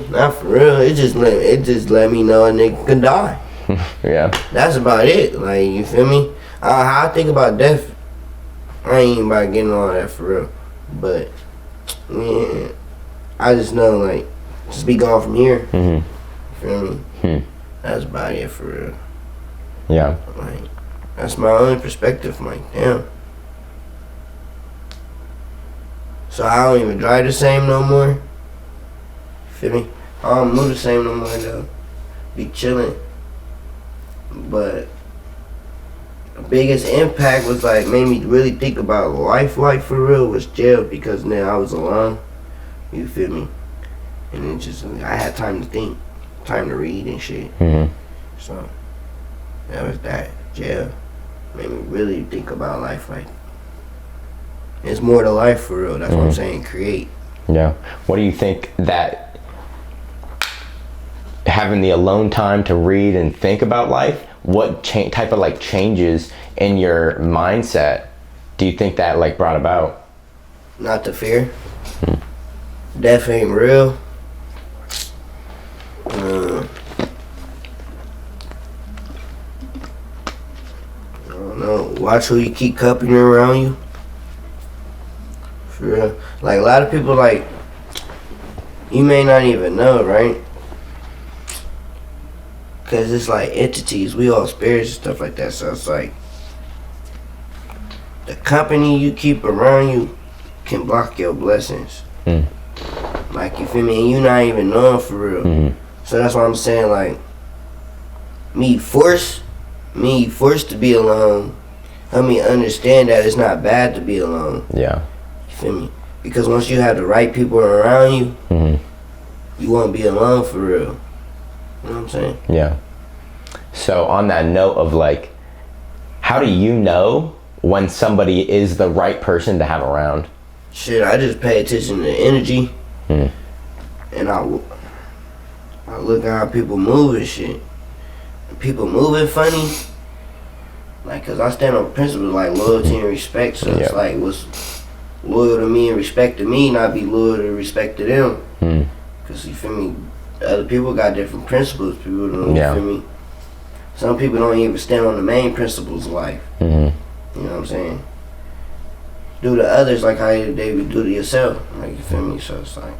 not for real. It just let me know a nigga could die. Yeah. That's about it. Like, you feel me? How I think about death, I ain't even about getting all that for real. But, yeah, I just know, like, just be gone from here. You feel me? That's about it for real. Yeah. Like, that's my only perspective. I'm like, damn. So I don't even drive the same no more. Feel me? I don't move the same no more though. Be chilling. But the biggest impact was like made me really think about life for real was jail, because now I was alone. You feel me? And it just, I had time to think, time to read and shit. So that was that. Jail made me really think about life. Like, It's more to life for real. That's what I'm saying. Create. Yeah. What do you think that having the alone time to read and think about life, what type of like changes in your mindset do you think that like brought about? Not the fear. Death ain't real. I don't know. Watch who you keep company around you. For real. Like, a lot of people, like, you may not even know, right? Because it's like entities. We all spirits and stuff like that. So it's like, the company you keep around you can block your blessings. Like, you feel me? And you not even knowing for real. So that's why I'm saying, like, me forced to be alone. Help me understand that it's not bad to be alone. Yeah. You feel me? Because once you have the right people around you, you won't be alone for real. You know what I'm saying? Yeah. So on that note of like, how do you know when somebody is the right person to have around? Shit, I just pay attention to energy. And I look at how people move and shit. People moving funny. Like, cause I stand on principles like loyalty and respect. So it's like, what's loyal to me and respect to me, not be loyal to respect to them. Cause you feel me, other people got different principles. People don't, you feel me. Some people don't even stand on the main principles of life. You know what I'm saying? Do to others like how they would do to yourself. Like, you feel me? So it's like,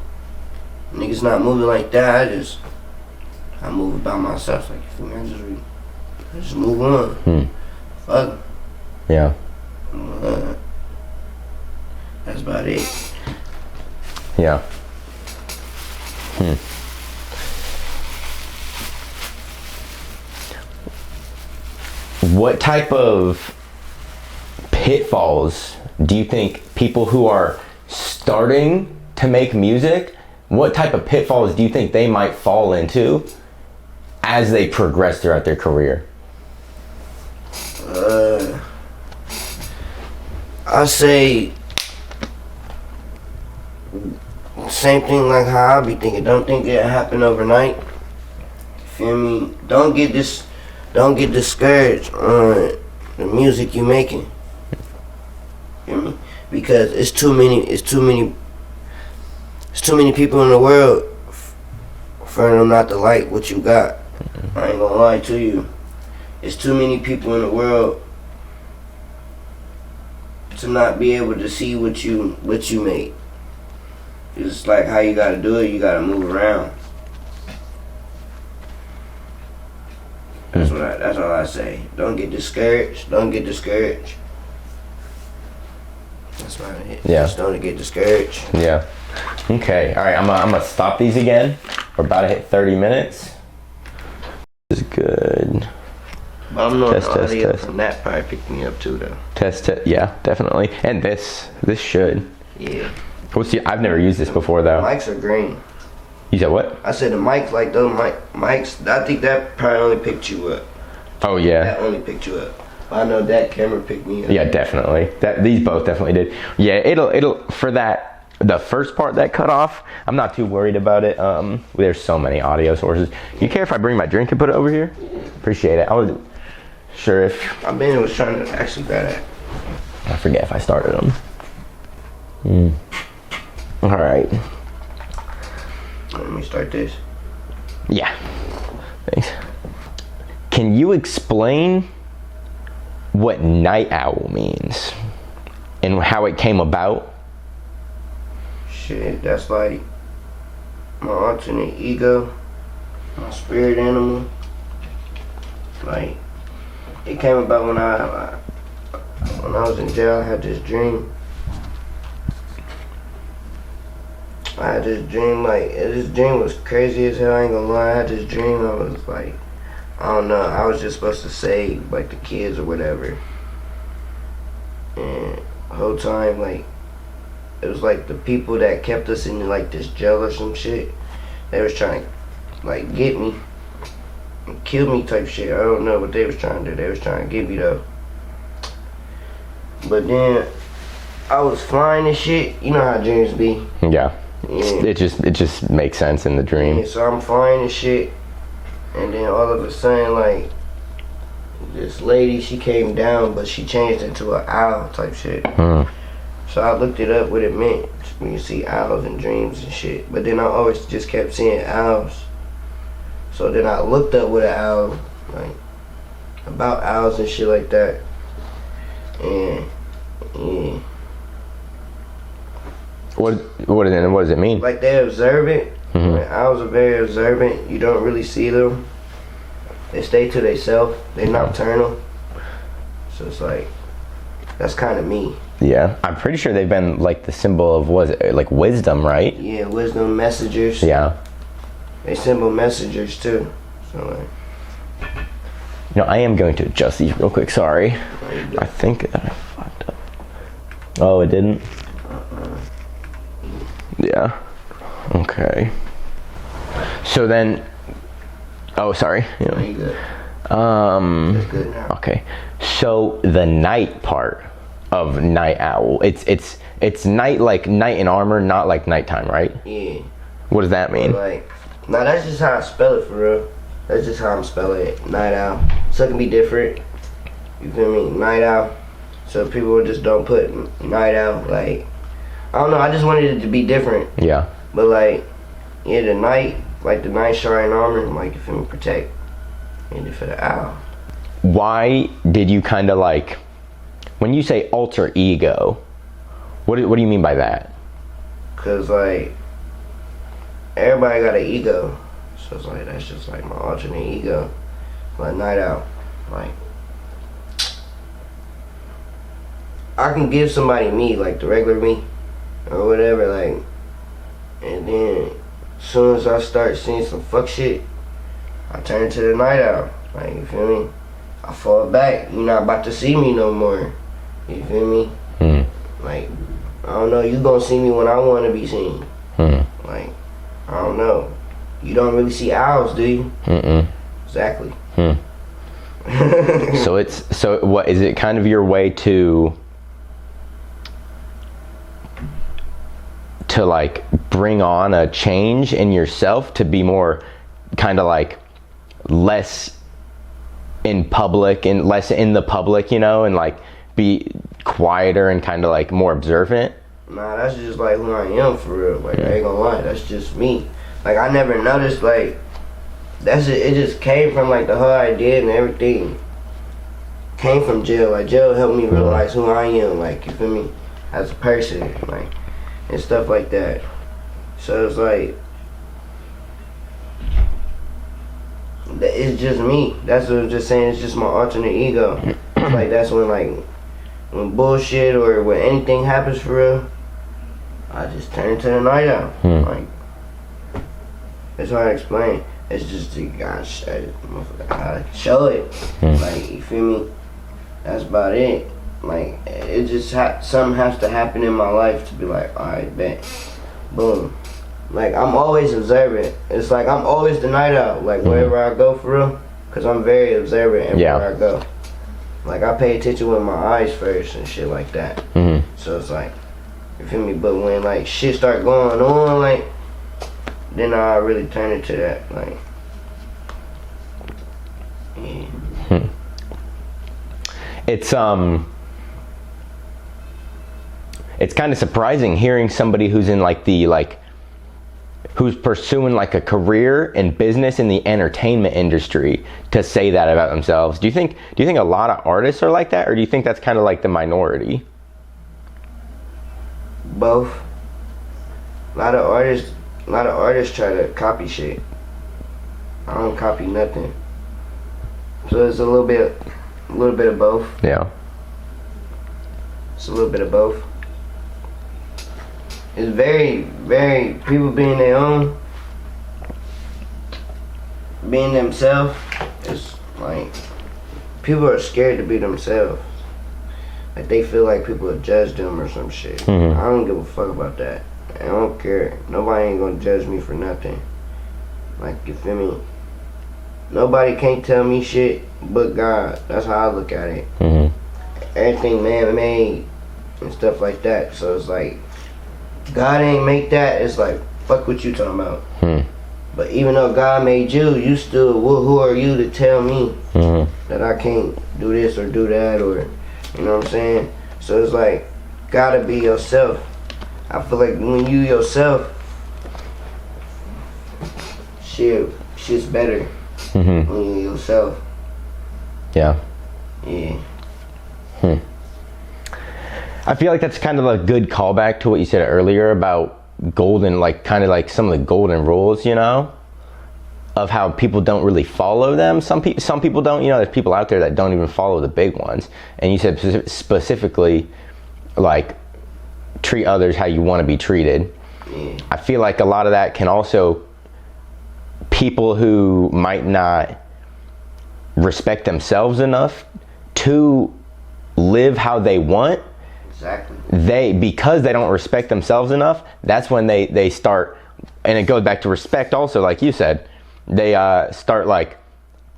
niggas not moving like that. I move about myself. Like, you feel me? I just move on. Fuck. Yeah. That's about it. Yeah. What type of pitfalls do you think people who are starting to make music, what type of pitfalls do you think they might fall into as they progress throughout their career? I say same thing like how I be thinking. Don't think it'll happen overnight. You feel me? Don't get discouraged on the music you making. Feel me? Because it's too many people in the world for them not to like what you got. I ain't gonna lie to you. It's too many people in the world to not be able to see what you make. It's like how you gotta do it, you gotta move around. That's all I say. Don't get discouraged. That's about it. Yeah. Just don't get discouraged. Yeah. Okay. All right. I'm gonna stop these again. We're about to hit 30 minutes. This is good. But I'm not audio from that probably picked me up too though. Test. Yeah, definitely. And this should. Yeah. We'll see. I've never used this before though. Mics are green. You said what? I said the mics, like those mics. I think that probably only picked you up. Oh yeah. That only picked you up. I know that camera picked me up. Yeah, definitely. These both definitely did. Yeah, it'll for that. The first part that cut off, I'm not too worried about it. There's so many audio sources. You care if I bring my drink and put it over here? Appreciate it. I was sure if. I was trying to actually grab that. I forget if I started them. All right. Let me start this. Yeah. Thanks. Can you explain what KnightOwl means and how it came about? Shit, that's like my alternate ego, my spirit animal. Like, it came about when I was in jail. I had this dream. This dream was crazy as hell. I ain't gonna lie. I had this dream. I was like, I don't know. I was just supposed to save like the kids or whatever. And the whole time, like, it was like the people that kept us in like this jail or some shit. They was trying to like get me, and kill me type shit. I don't know what they was trying to do. They was trying to get me though. But then I was flying and shit. You know how dreams be. Yeah. Yeah. It just makes sense in the dream. Yeah, so I'm flying and shit, and then all of a sudden, like, this lady, she came down, but she changed into an owl type shit. So I looked it up what it meant when you see owls in dreams and shit. But then I always just kept seeing owls. So then I looked up what an owl, like, about owls and shit like that. And yeah. What does it mean? Like, they're observant. Like, owls are very observant. You don't really see them. They stay to themselves. They're nocturnal. So it's like, that's kind of me. Yeah, I'm pretty sure they've been like the symbol of, was it like wisdom, right? Yeah, wisdom messengers. Yeah. They symbol messengers too. So like, You know, I am going to adjust these real quick. Sorry. I think I fucked up. Oh, it didn't? Yeah. Okay. So then, oh, sorry. are you good? That's good now. Okay. So the night part of KnightOwl, it's night, like knight in armor, not like nighttime, right? Yeah. What does that mean? Like, nah, that's just how I spell it for real. That's just how I'm spelling it. Night owl. So it can be different. You feel me? Night owl. So people just don't put night owl. Like, I don't know. I just wanted it to be different. Yeah. But like, yeah, the night, like the night shining armor, like, you feel me, protect. And for the owl. Why did you kind of like, when you say alter ego, what do you mean by that? Cause like, everybody got an ego. So it's like, that's just like my alternate ego. Like night out. Like, I can give somebody me, like the regular me, or whatever, like, and then as soon as I start seeing some fuck shit, I turn to the night owl. Like, you feel me? I fall back. You're not about to see me no more. You feel me? Like, I don't know. You gonna see me when I want to be seen. Like, I don't know. You don't really see owls, do you? Exactly. So what is it? Kind of your way to like bring on a change in yourself, to be more kind of like less in public and less in the public, you know, and like be quieter and kind of like more observant? Nah, that's just like who I am for real. Like, I ain't gonna lie, that's just me. Like, I never noticed, like, it just came from like the whole idea and everything came from jail. Like, jail helped me realize who I am, like, you feel me, as a person, like, and stuff like that. So it's like, it's just me. That's what I'm just saying. It's just my alternate ego. Like, that's when bullshit or when anything happens for real, I just turn to the night out. Like, that's hard to explain. It's just you gotta show it. Like, you feel me? That's about it. Like, it just something has to happen in my life to be like, alright, bet, boom. Like, I'm always observant. It's like I'm always the night out. Like, wherever I go for real, cause I'm very observant everywhere I go. Like, I pay attention with my eyes first and shit like that. So it's like, you feel me? But when like shit start going on, like, then I really turn into that. Like, yeah. It's kind of surprising hearing somebody who's in like who's pursuing like a career in business in the entertainment industry to say that about themselves. Do you think a lot of artists are like that, or do you think that's kind of like the minority? Both. A lot of artists try to copy shit. I don't copy nothing. So it's a little bit of both. Yeah. It's a little bit of both. It's very, very, people being their own, being themselves, it's like, people are scared to be themselves. Like, they feel like people will judge them or some shit. I don't give a fuck about that. I don't care. Nobody ain't gonna judge me for nothing. Like, you feel me? Nobody can't tell me shit but God. That's how I look at it. Everything man-made. and stuff like that. So it's like, God ain't make that. It's like, fuck what you talking about. But even though God made you, you still, who are you to tell me that I can't do this or do that, or, you know what I'm saying? So it's like, gotta be yourself. I feel like when you yourself, shit's better when you yourself. Yeah. Yeah. I feel like that's kind of a good callback to what you said earlier about golden, like kind of like some of the golden rules, you know, of how people don't really follow them. Some people don't, you know, there's people out there that don't even follow the big ones. And you said specifically, like, treat others how you want to be treated. I feel like a lot of that can also, people who might not respect themselves enough to live how they want, because they don't respect themselves enough, that's when they start, and it goes back to respect also, like you said, they start like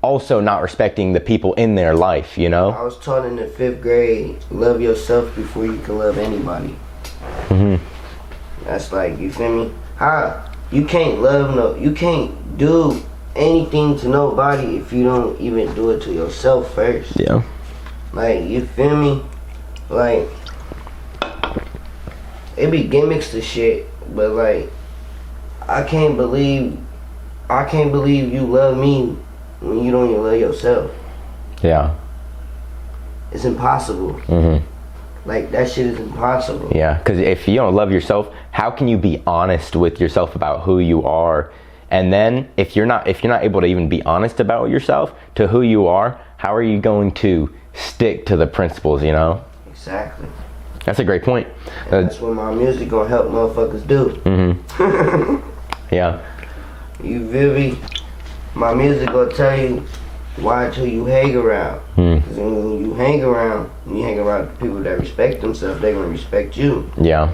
also not respecting the people in their life, you know? I was taught in the 5th grade, love yourself before you can love anybody. That's like, you feel me? How you can't do anything to nobody if you don't even do it to yourself first. Yeah. Like, you feel me? Like, it be gimmicks to shit, but like, I can't believe you love me when you don't even love yourself. Yeah. It's impossible. Like, that shit is impossible. Yeah, because if you don't love yourself, how can you be honest with yourself about who you are? And then if you're not able to even be honest about yourself to who you are, how are you going to stick to the principles, you know? Exactly. That's a great point. That's what my music gonna help motherfuckers do. Yeah. You really, my music gonna tell you why till you hang around. Because when you hang around with people that respect themselves, they gonna respect you. Yeah.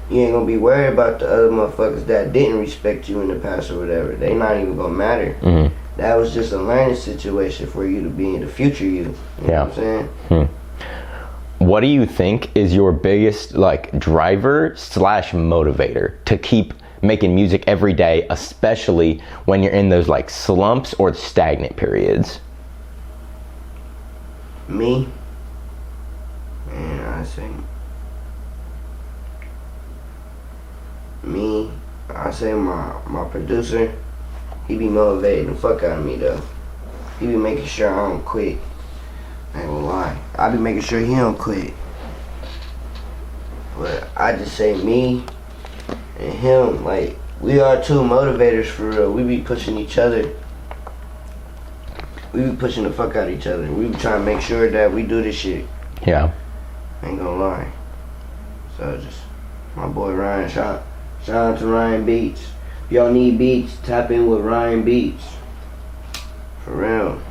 You ain't gonna be worried about the other motherfuckers that didn't respect you in the past or whatever. They not even gonna matter. That was just a learning situation for you to be in the future you. You know what I'm saying? What do you think is your biggest like driver / motivator to keep making music every day, especially when you're in those like slumps or stagnant periods? Me? Man, I say my producer, he be motivating the fuck out of me though. He be making sure I don't quit. I ain't gonna lie. I be making sure he don't quit. But I just say me and him, like, we are two motivators for real. We be pushing each other. We be pushing the fuck out of each other. We be trying to make sure that we do this shit. Yeah. I ain't gonna lie. So just, my boy Ryan, shout out to Ryan Beats. If y'all need beats, tap in with Ryan Beats. For real.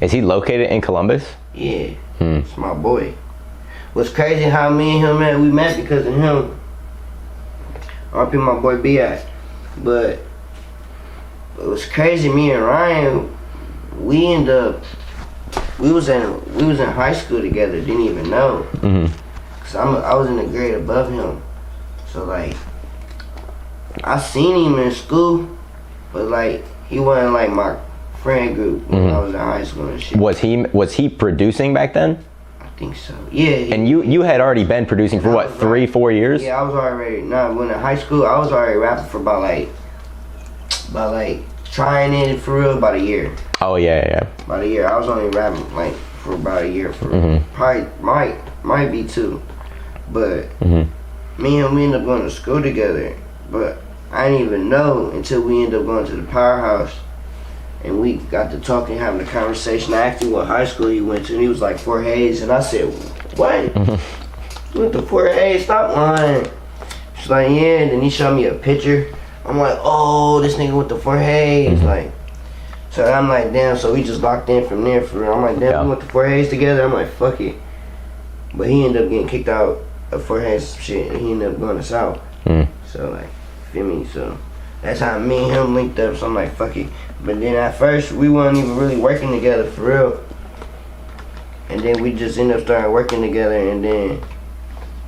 Is he located in Columbus? Yeah. It's my boy. What's crazy how me and him met, we met because of him. RP my boy B at. But it was crazy, me and Ryan, we was in high school together, didn't even know. Cause I was in the grade above him. So like, I seen him in school, but like, he wasn't like my friend group when I was in high school and shit. Was he producing back then? I think so. Yeah. And you had already been producing for what, 3-4 years? Yeah, I was already, when in high school, I was already rapping for about trying it for real about a year. Oh yeah. About a year. I was only rapping like for about a year for probably might be 2. But me and him, we ended up going to school together. But I didn't even know until we ended up going to the powerhouse. And we got to talking, having a conversation. I asked him what high school he went to, and he was like Fort Hayes. And I said, what? You went to Fort Hayes? Stop lying. She's like, yeah. And then he showed me a picture. I'm like, oh, this nigga went to Fort Hayes. Like, so I'm like, damn. So we just locked in from there for real. I'm like, damn, we went to Fort Hayes together. I'm like, fuck it. But he ended up getting kicked out of Fort Hayes shit, and he ended up going to South. So like, feel me? So that's how me and him linked up. So I'm like, fuck it. But then at first, we weren't even really working together for real. And then we just ended up starting working together, and then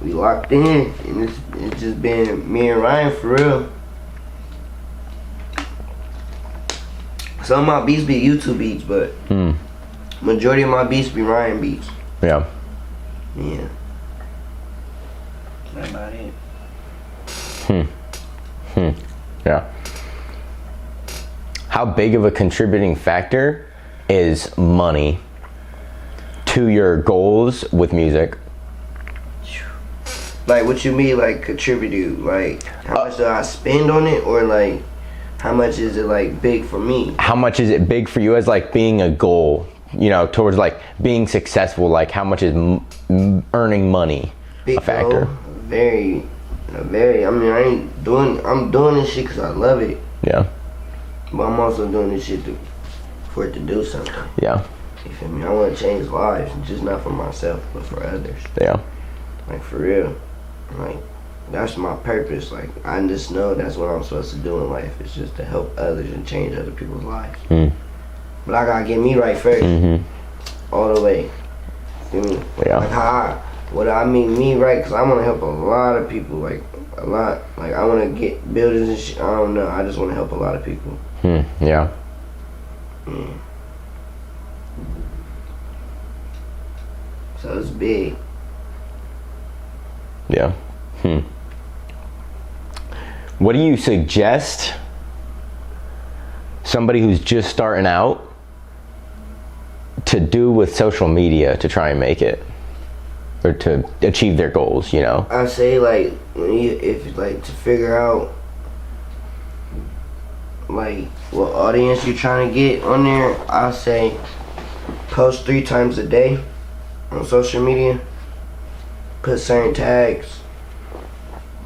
we locked in, and it's just been me and Ryan for real. Some of my beats be YouTube beats, but majority of my beats be Ryan beats. Yeah. Yeah. That's about it. Yeah. How big of a contributing factor is money to your goals with music? Like, what you mean, like, contribute? Like, how much do I spend on it, or like, how much is it like big for me? How much is it big for you as like being a goal, you know, towards like being successful? Like, how much is earning money Big a factor? goal, very. I mean, I'm doing this shit because I love it. Yeah. But I'm also doing this shit for it to do something. Yeah. You feel me? I want to change lives, just not for myself, but for others. Yeah. Like, for real. Like, that's my purpose. Like, I just know that's what I'm supposed to do in life. It's just to help others and change other people's lives. But I gotta get me right first. All the way. Feel me? Yeah. Like, what I mean me right, because I want to help a lot of people. Like, a lot. Like, I want to get buildings and shit. I don't know. I just want to help a lot of people. Yeah. So it's big. Yeah. What do you suggest somebody who's just starting out to do with social media to try and make it, or to achieve their goals, you know? I say, like, if like to figure out like what audience you're trying to get on there, I say post 3 times a day on social media. Put certain tags.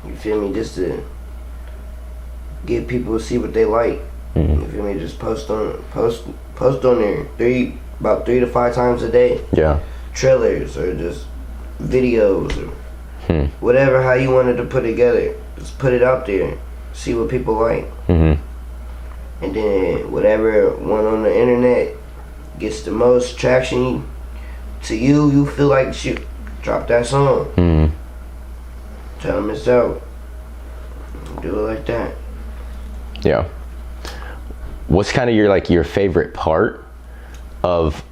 You feel me? Just to get people to see what they like. You feel me? Just post on there about 3 to 5 times a day. Yeah. Trailers or just videos or whatever, how you wanted to put it together. Just put it out there. See what people like. And then whatever one on the internet gets the most traction to you feel like shoot, drop that song. Tell them it's out. Do it like that. Yeah. What's kind of your favorite part of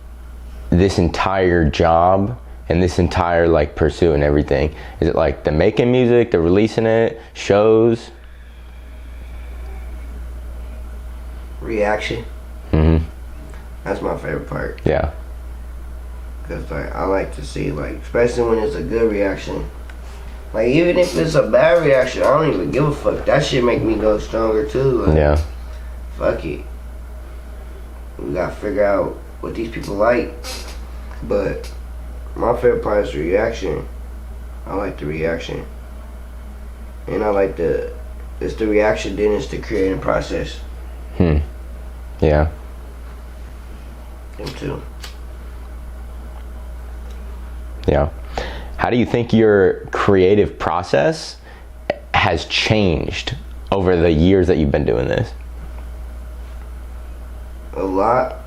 this entire job and this entire like pursuit and everything? Is it like the making music, the releasing it, shows? Reaction. That's my favorite part. Yeah. Cause like I like to see, like, especially when it's a good reaction. Like, even if it's a bad reaction, I don't even give a fuck. That shit make me go stronger too. Like, Yeah. fuck it. We gotta figure out what these people like. But my favorite part is the reaction. I like the reaction. And I like it's the reaction, then it's the creating process. Yeah. Them too. Yeah. How do you think your creative process has changed over the years that you've been doing this? A lot.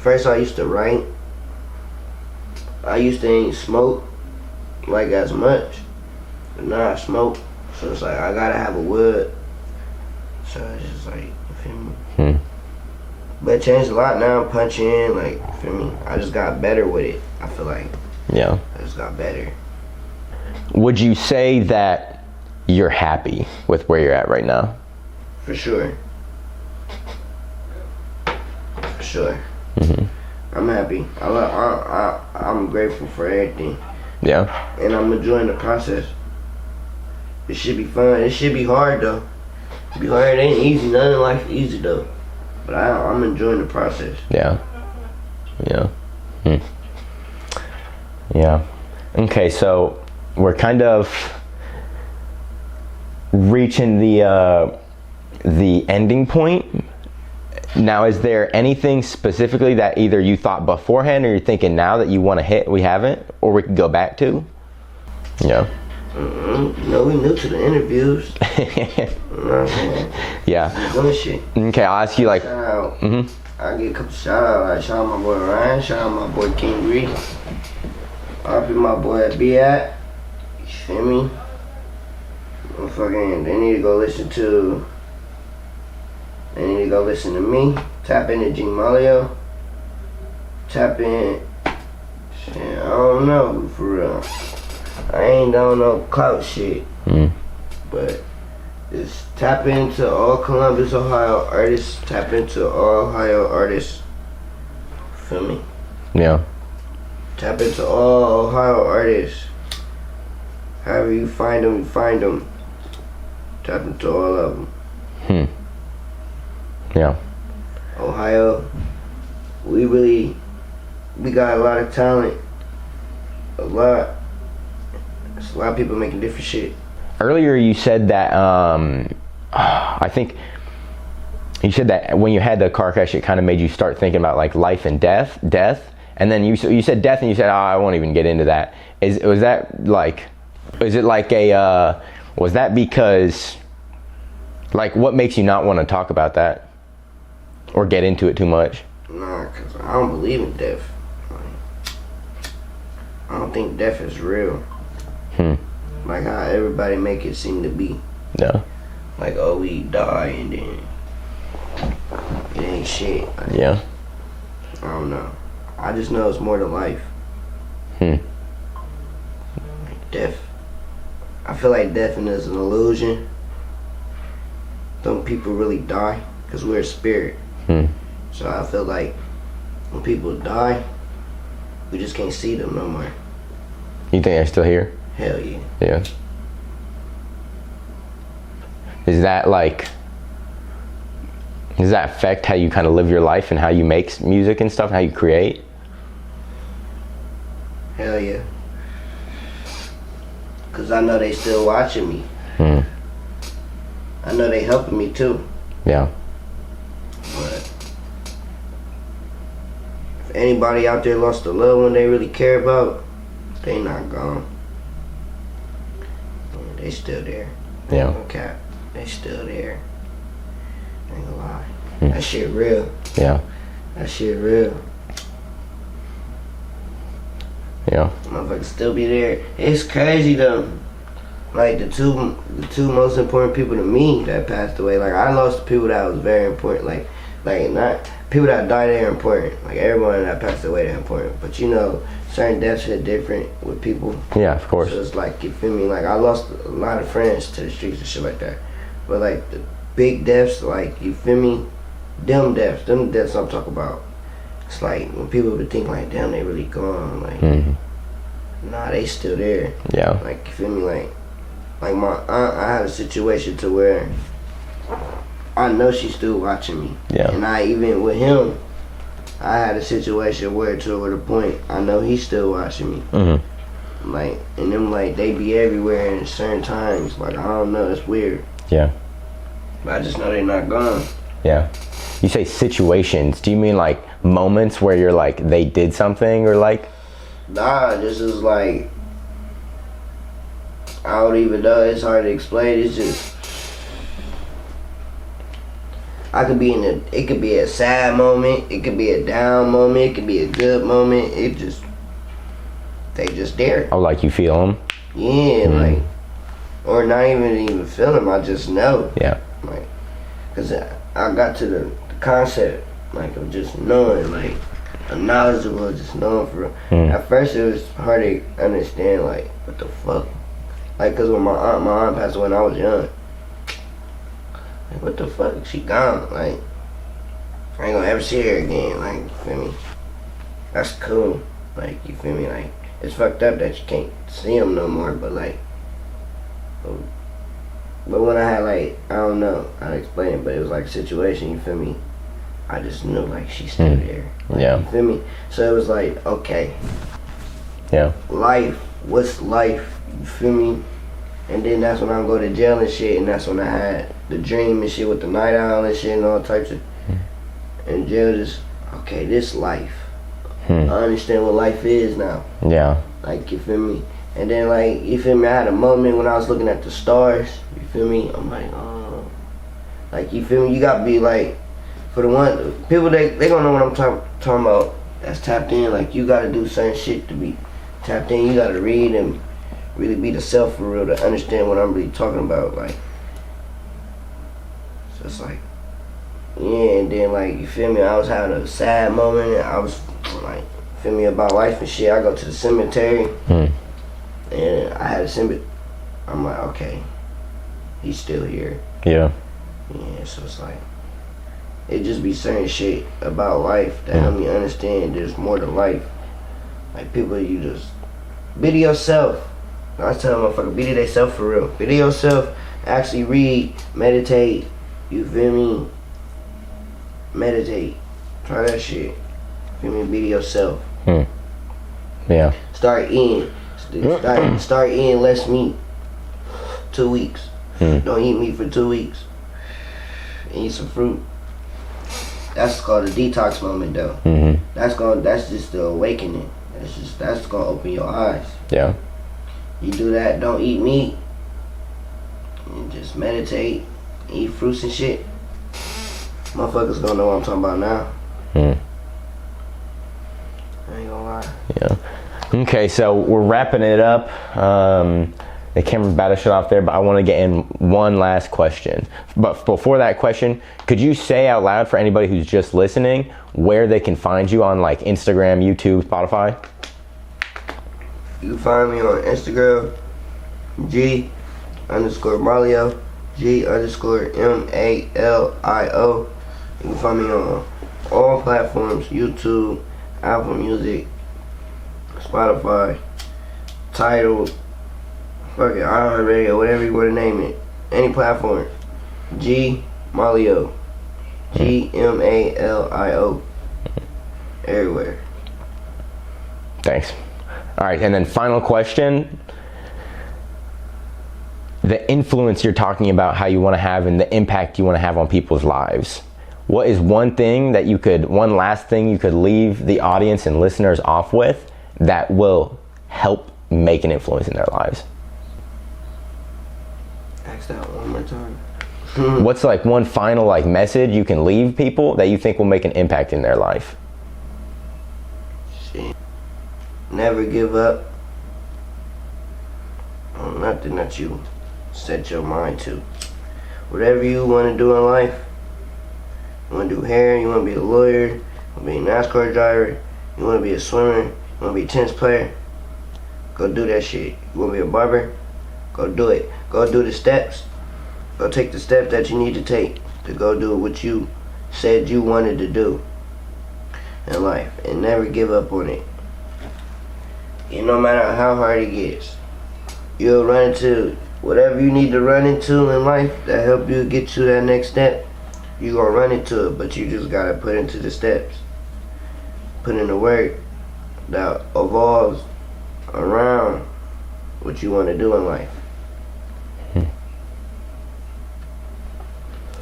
First, I used to write. I used to ain't smoke like as much, but now I smoke. So it's like I gotta have a wood. So it's just like, you feel me? But it changed a lot now. I'm punching in, like, you feel me? I just got better with it. I feel like Yeah. I just got better. Would you say that you're happy with where you're at right now? For sure. For sure. I'm happy. I'm grateful for everything. Yeah. And I'm enjoying the process. It should be fun. It should be hard though. It be hard. It ain't easy. None in life is easy though. But I'm enjoying the process. Yeah. Yeah. Yeah. Okay, so we're kind of reaching the ending point. Now, is there anything specifically that either you thought beforehand or you're thinking now that you want to hit we haven't, or we could go back to? Yeah. No, we new to the interviews. You know what I'm saying? Yeah. Doing shit. Okay, I'll ask you like. Shout out. I get a couple shout out. Like, shout out my boy Ryan. Shout out my boy King Gree. RP my boy at B at. Feel me? Motherfucking, they need to go listen to. They need to go listen to me. Tap into G Malio. Tap in. Shit, I don't know, for real. I ain't on no clout shit. But just tap into all Columbus, Ohio artists. Tap into all Ohio artists. Feel me? Yeah. Tap into all Ohio artists. However you find them, you find them. Tap into all of them. Yeah. Ohio, we got a lot of talent. There's a lot of people making different shit. Earlier you said that, I think you said that when you had the car crash, it kind of made you start thinking about like life and death. And then you said death and you said, I won't even get into that. Was that because, like, what makes you not want to talk about that or get into it too much? Nah, cause I don't believe in death. I don't think death is real. Like how everybody make it seem to be. Yeah. Like, oh, we die and then it ain't shit. Like, yeah. I don't know. I just know it's more to life. Like death. I feel like death is an illusion. Don't people really die? Because we're a spirit. So I feel like when people die, we just can't see them no more. You think they're still here? Hell yeah. Yeah. Does that affect how you kind of live your life and how you make music and stuff, how you create? Hell yeah. Cause I know they still watching me. I know they helping me too. Yeah. But if anybody out there lost a loved one they really care about, they not gone. They still there. Yeah. No cap. They still there. Ain't gonna lie. That shit real. Yeah. That shit real. Yeah. Motherfuckers still be there. It's crazy though. Like the two most important people to me that passed away. Like I lost the people that was very important. Like not people that died, they're important. Like everyone that passed away, they're important. But you know, certain deaths hit different with people. Yeah, of course. So it's like, you feel me? Like I lost a lot of friends to the streets and shit like that. But like the big deaths, like, you feel me? Them deaths I'm talking about. It's like when people would think like, damn, they really gone. Like, nah, they still there. Yeah. Like, you feel me? Like my aunt, I had a situation to where I know she's still watching me. Yeah. And I even with him, I had a situation where to the point I know he's still watching me. Like, and them like they be everywhere in certain times. Like I don't know, it's weird. Yeah. But I just know they're not gone. Yeah. You say situations. Do you mean like moments where you're like they did something or like? Nah, this is like, I don't even know. It's hard to explain. It's just, I could be it could be a sad moment. It could be a down moment. It could be a good moment. They just there. Oh, like you feel them? Yeah, like, or not even feel them. I just know. Yeah. Like, cause I got to the concept, like, of just knowing, like, knowledgeable, just knowing for real. At first it was hard to understand, like, what the fuck? Like, cause when my aunt passed away when I was young. Like, what the fuck? She gone. Like, I ain't gonna ever see her again. Like, you feel me? That's cool. Like, you feel me? Like, it's fucked up that you can't see them no more, but like, but when I had like, I don't know how to explain it, but it was like a situation, you feel me? I just knew like she's still there. Like, Yeah. you feel me? So it was like, okay. Yeah. Life, what's life? You feel me? And then that's when I go to jail and shit, and that's when I had the dream and shit with the KnightOwl and shit and all types of, and jail just, okay, this life. I understand what life is now. Yeah. Like, you feel me? And then, like, you feel me? I had a moment when I was looking at the stars. You feel me? I'm like, oh. Like, you feel me? You gotta be like, for the one, people, they gonna know what I'm talking about. That's tapped in. Like, you gotta do certain shit to be tapped in. You gotta read and really be the self for real, to understand what I'm really talking about. Like, so it's like, yeah, and then like, you feel me, I was having a sad moment, and I was like, feel me, about life and shit. I go to the cemetery, and I had a cemetery. I'm like, okay, he's still here. Yeah. Yeah, so it's like, it just be certain shit about life that help me understand there's more to life. Like, people, you just be to yourself. I tell motherfucker, be to themself for real. Be to yourself, actually read, meditate, you feel me? Meditate. Try that shit. Feel me? Be to yourself. Yeah. Start eating. Start eating less meat. 2 weeks. Don't eat meat for 2 weeks. Eat some fruit. That's called a detox moment, though. That's just the awakening. That's gonna open your eyes. Yeah. You do that. Don't eat meat. And just meditate. Eat fruits and shit. Motherfuckers gonna know what I'm talking about now. I ain't gonna lie. Yeah. Okay, so we're wrapping it up. The camera's about to shut off there, but I want to get in one last question. But before that question, could you say out loud for anybody who's just listening where they can find you on like Instagram, YouTube, Spotify? You can find me on Instagram, G_Malio, G_MALIO. You can find me on all platforms: YouTube, Apple Music, Spotify, Tidal, fucking iHeartRadio, whatever you want to name it. Any platform. G Malio. GMALIO. Everywhere. Thanks. All right, and then final question. The influence you're talking about, how you want to have, and the impact you want to have on people's lives. What is one last thing you could leave the audience and listeners off with that will help make an influence in their lives? Ask that one more time. What's like one final like message you can leave people that you think will make an impact in their life? Shit. Never give up on nothing that you set your mind to. Whatever you want to do in life, you want to do hair, you want to be a lawyer, you want to be a NASCAR driver, you want to be a swimmer, you want to be a tennis player, go do that shit. You want to be a barber, go do it. Go do the steps. Go take the steps that you need to take to go do what you said you wanted to do in life, and never give up on it. And no matter how hard it gets, you'll run into whatever you need to run into in life that help you get to that next step. You gonna run into it, but you just gotta put into the steps. Put in the work that evolves around what you want to do in life.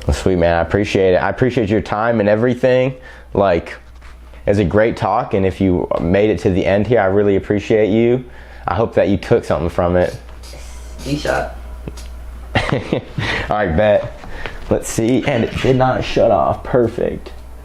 Well, sweet, man. I appreciate it. I appreciate your time and everything. Like, it's a great talk, and if you made it to the end here, I really appreciate you. I hope that you took something from it. G-shot. All right, bet. Let's see. And it did not shut off. Perfect.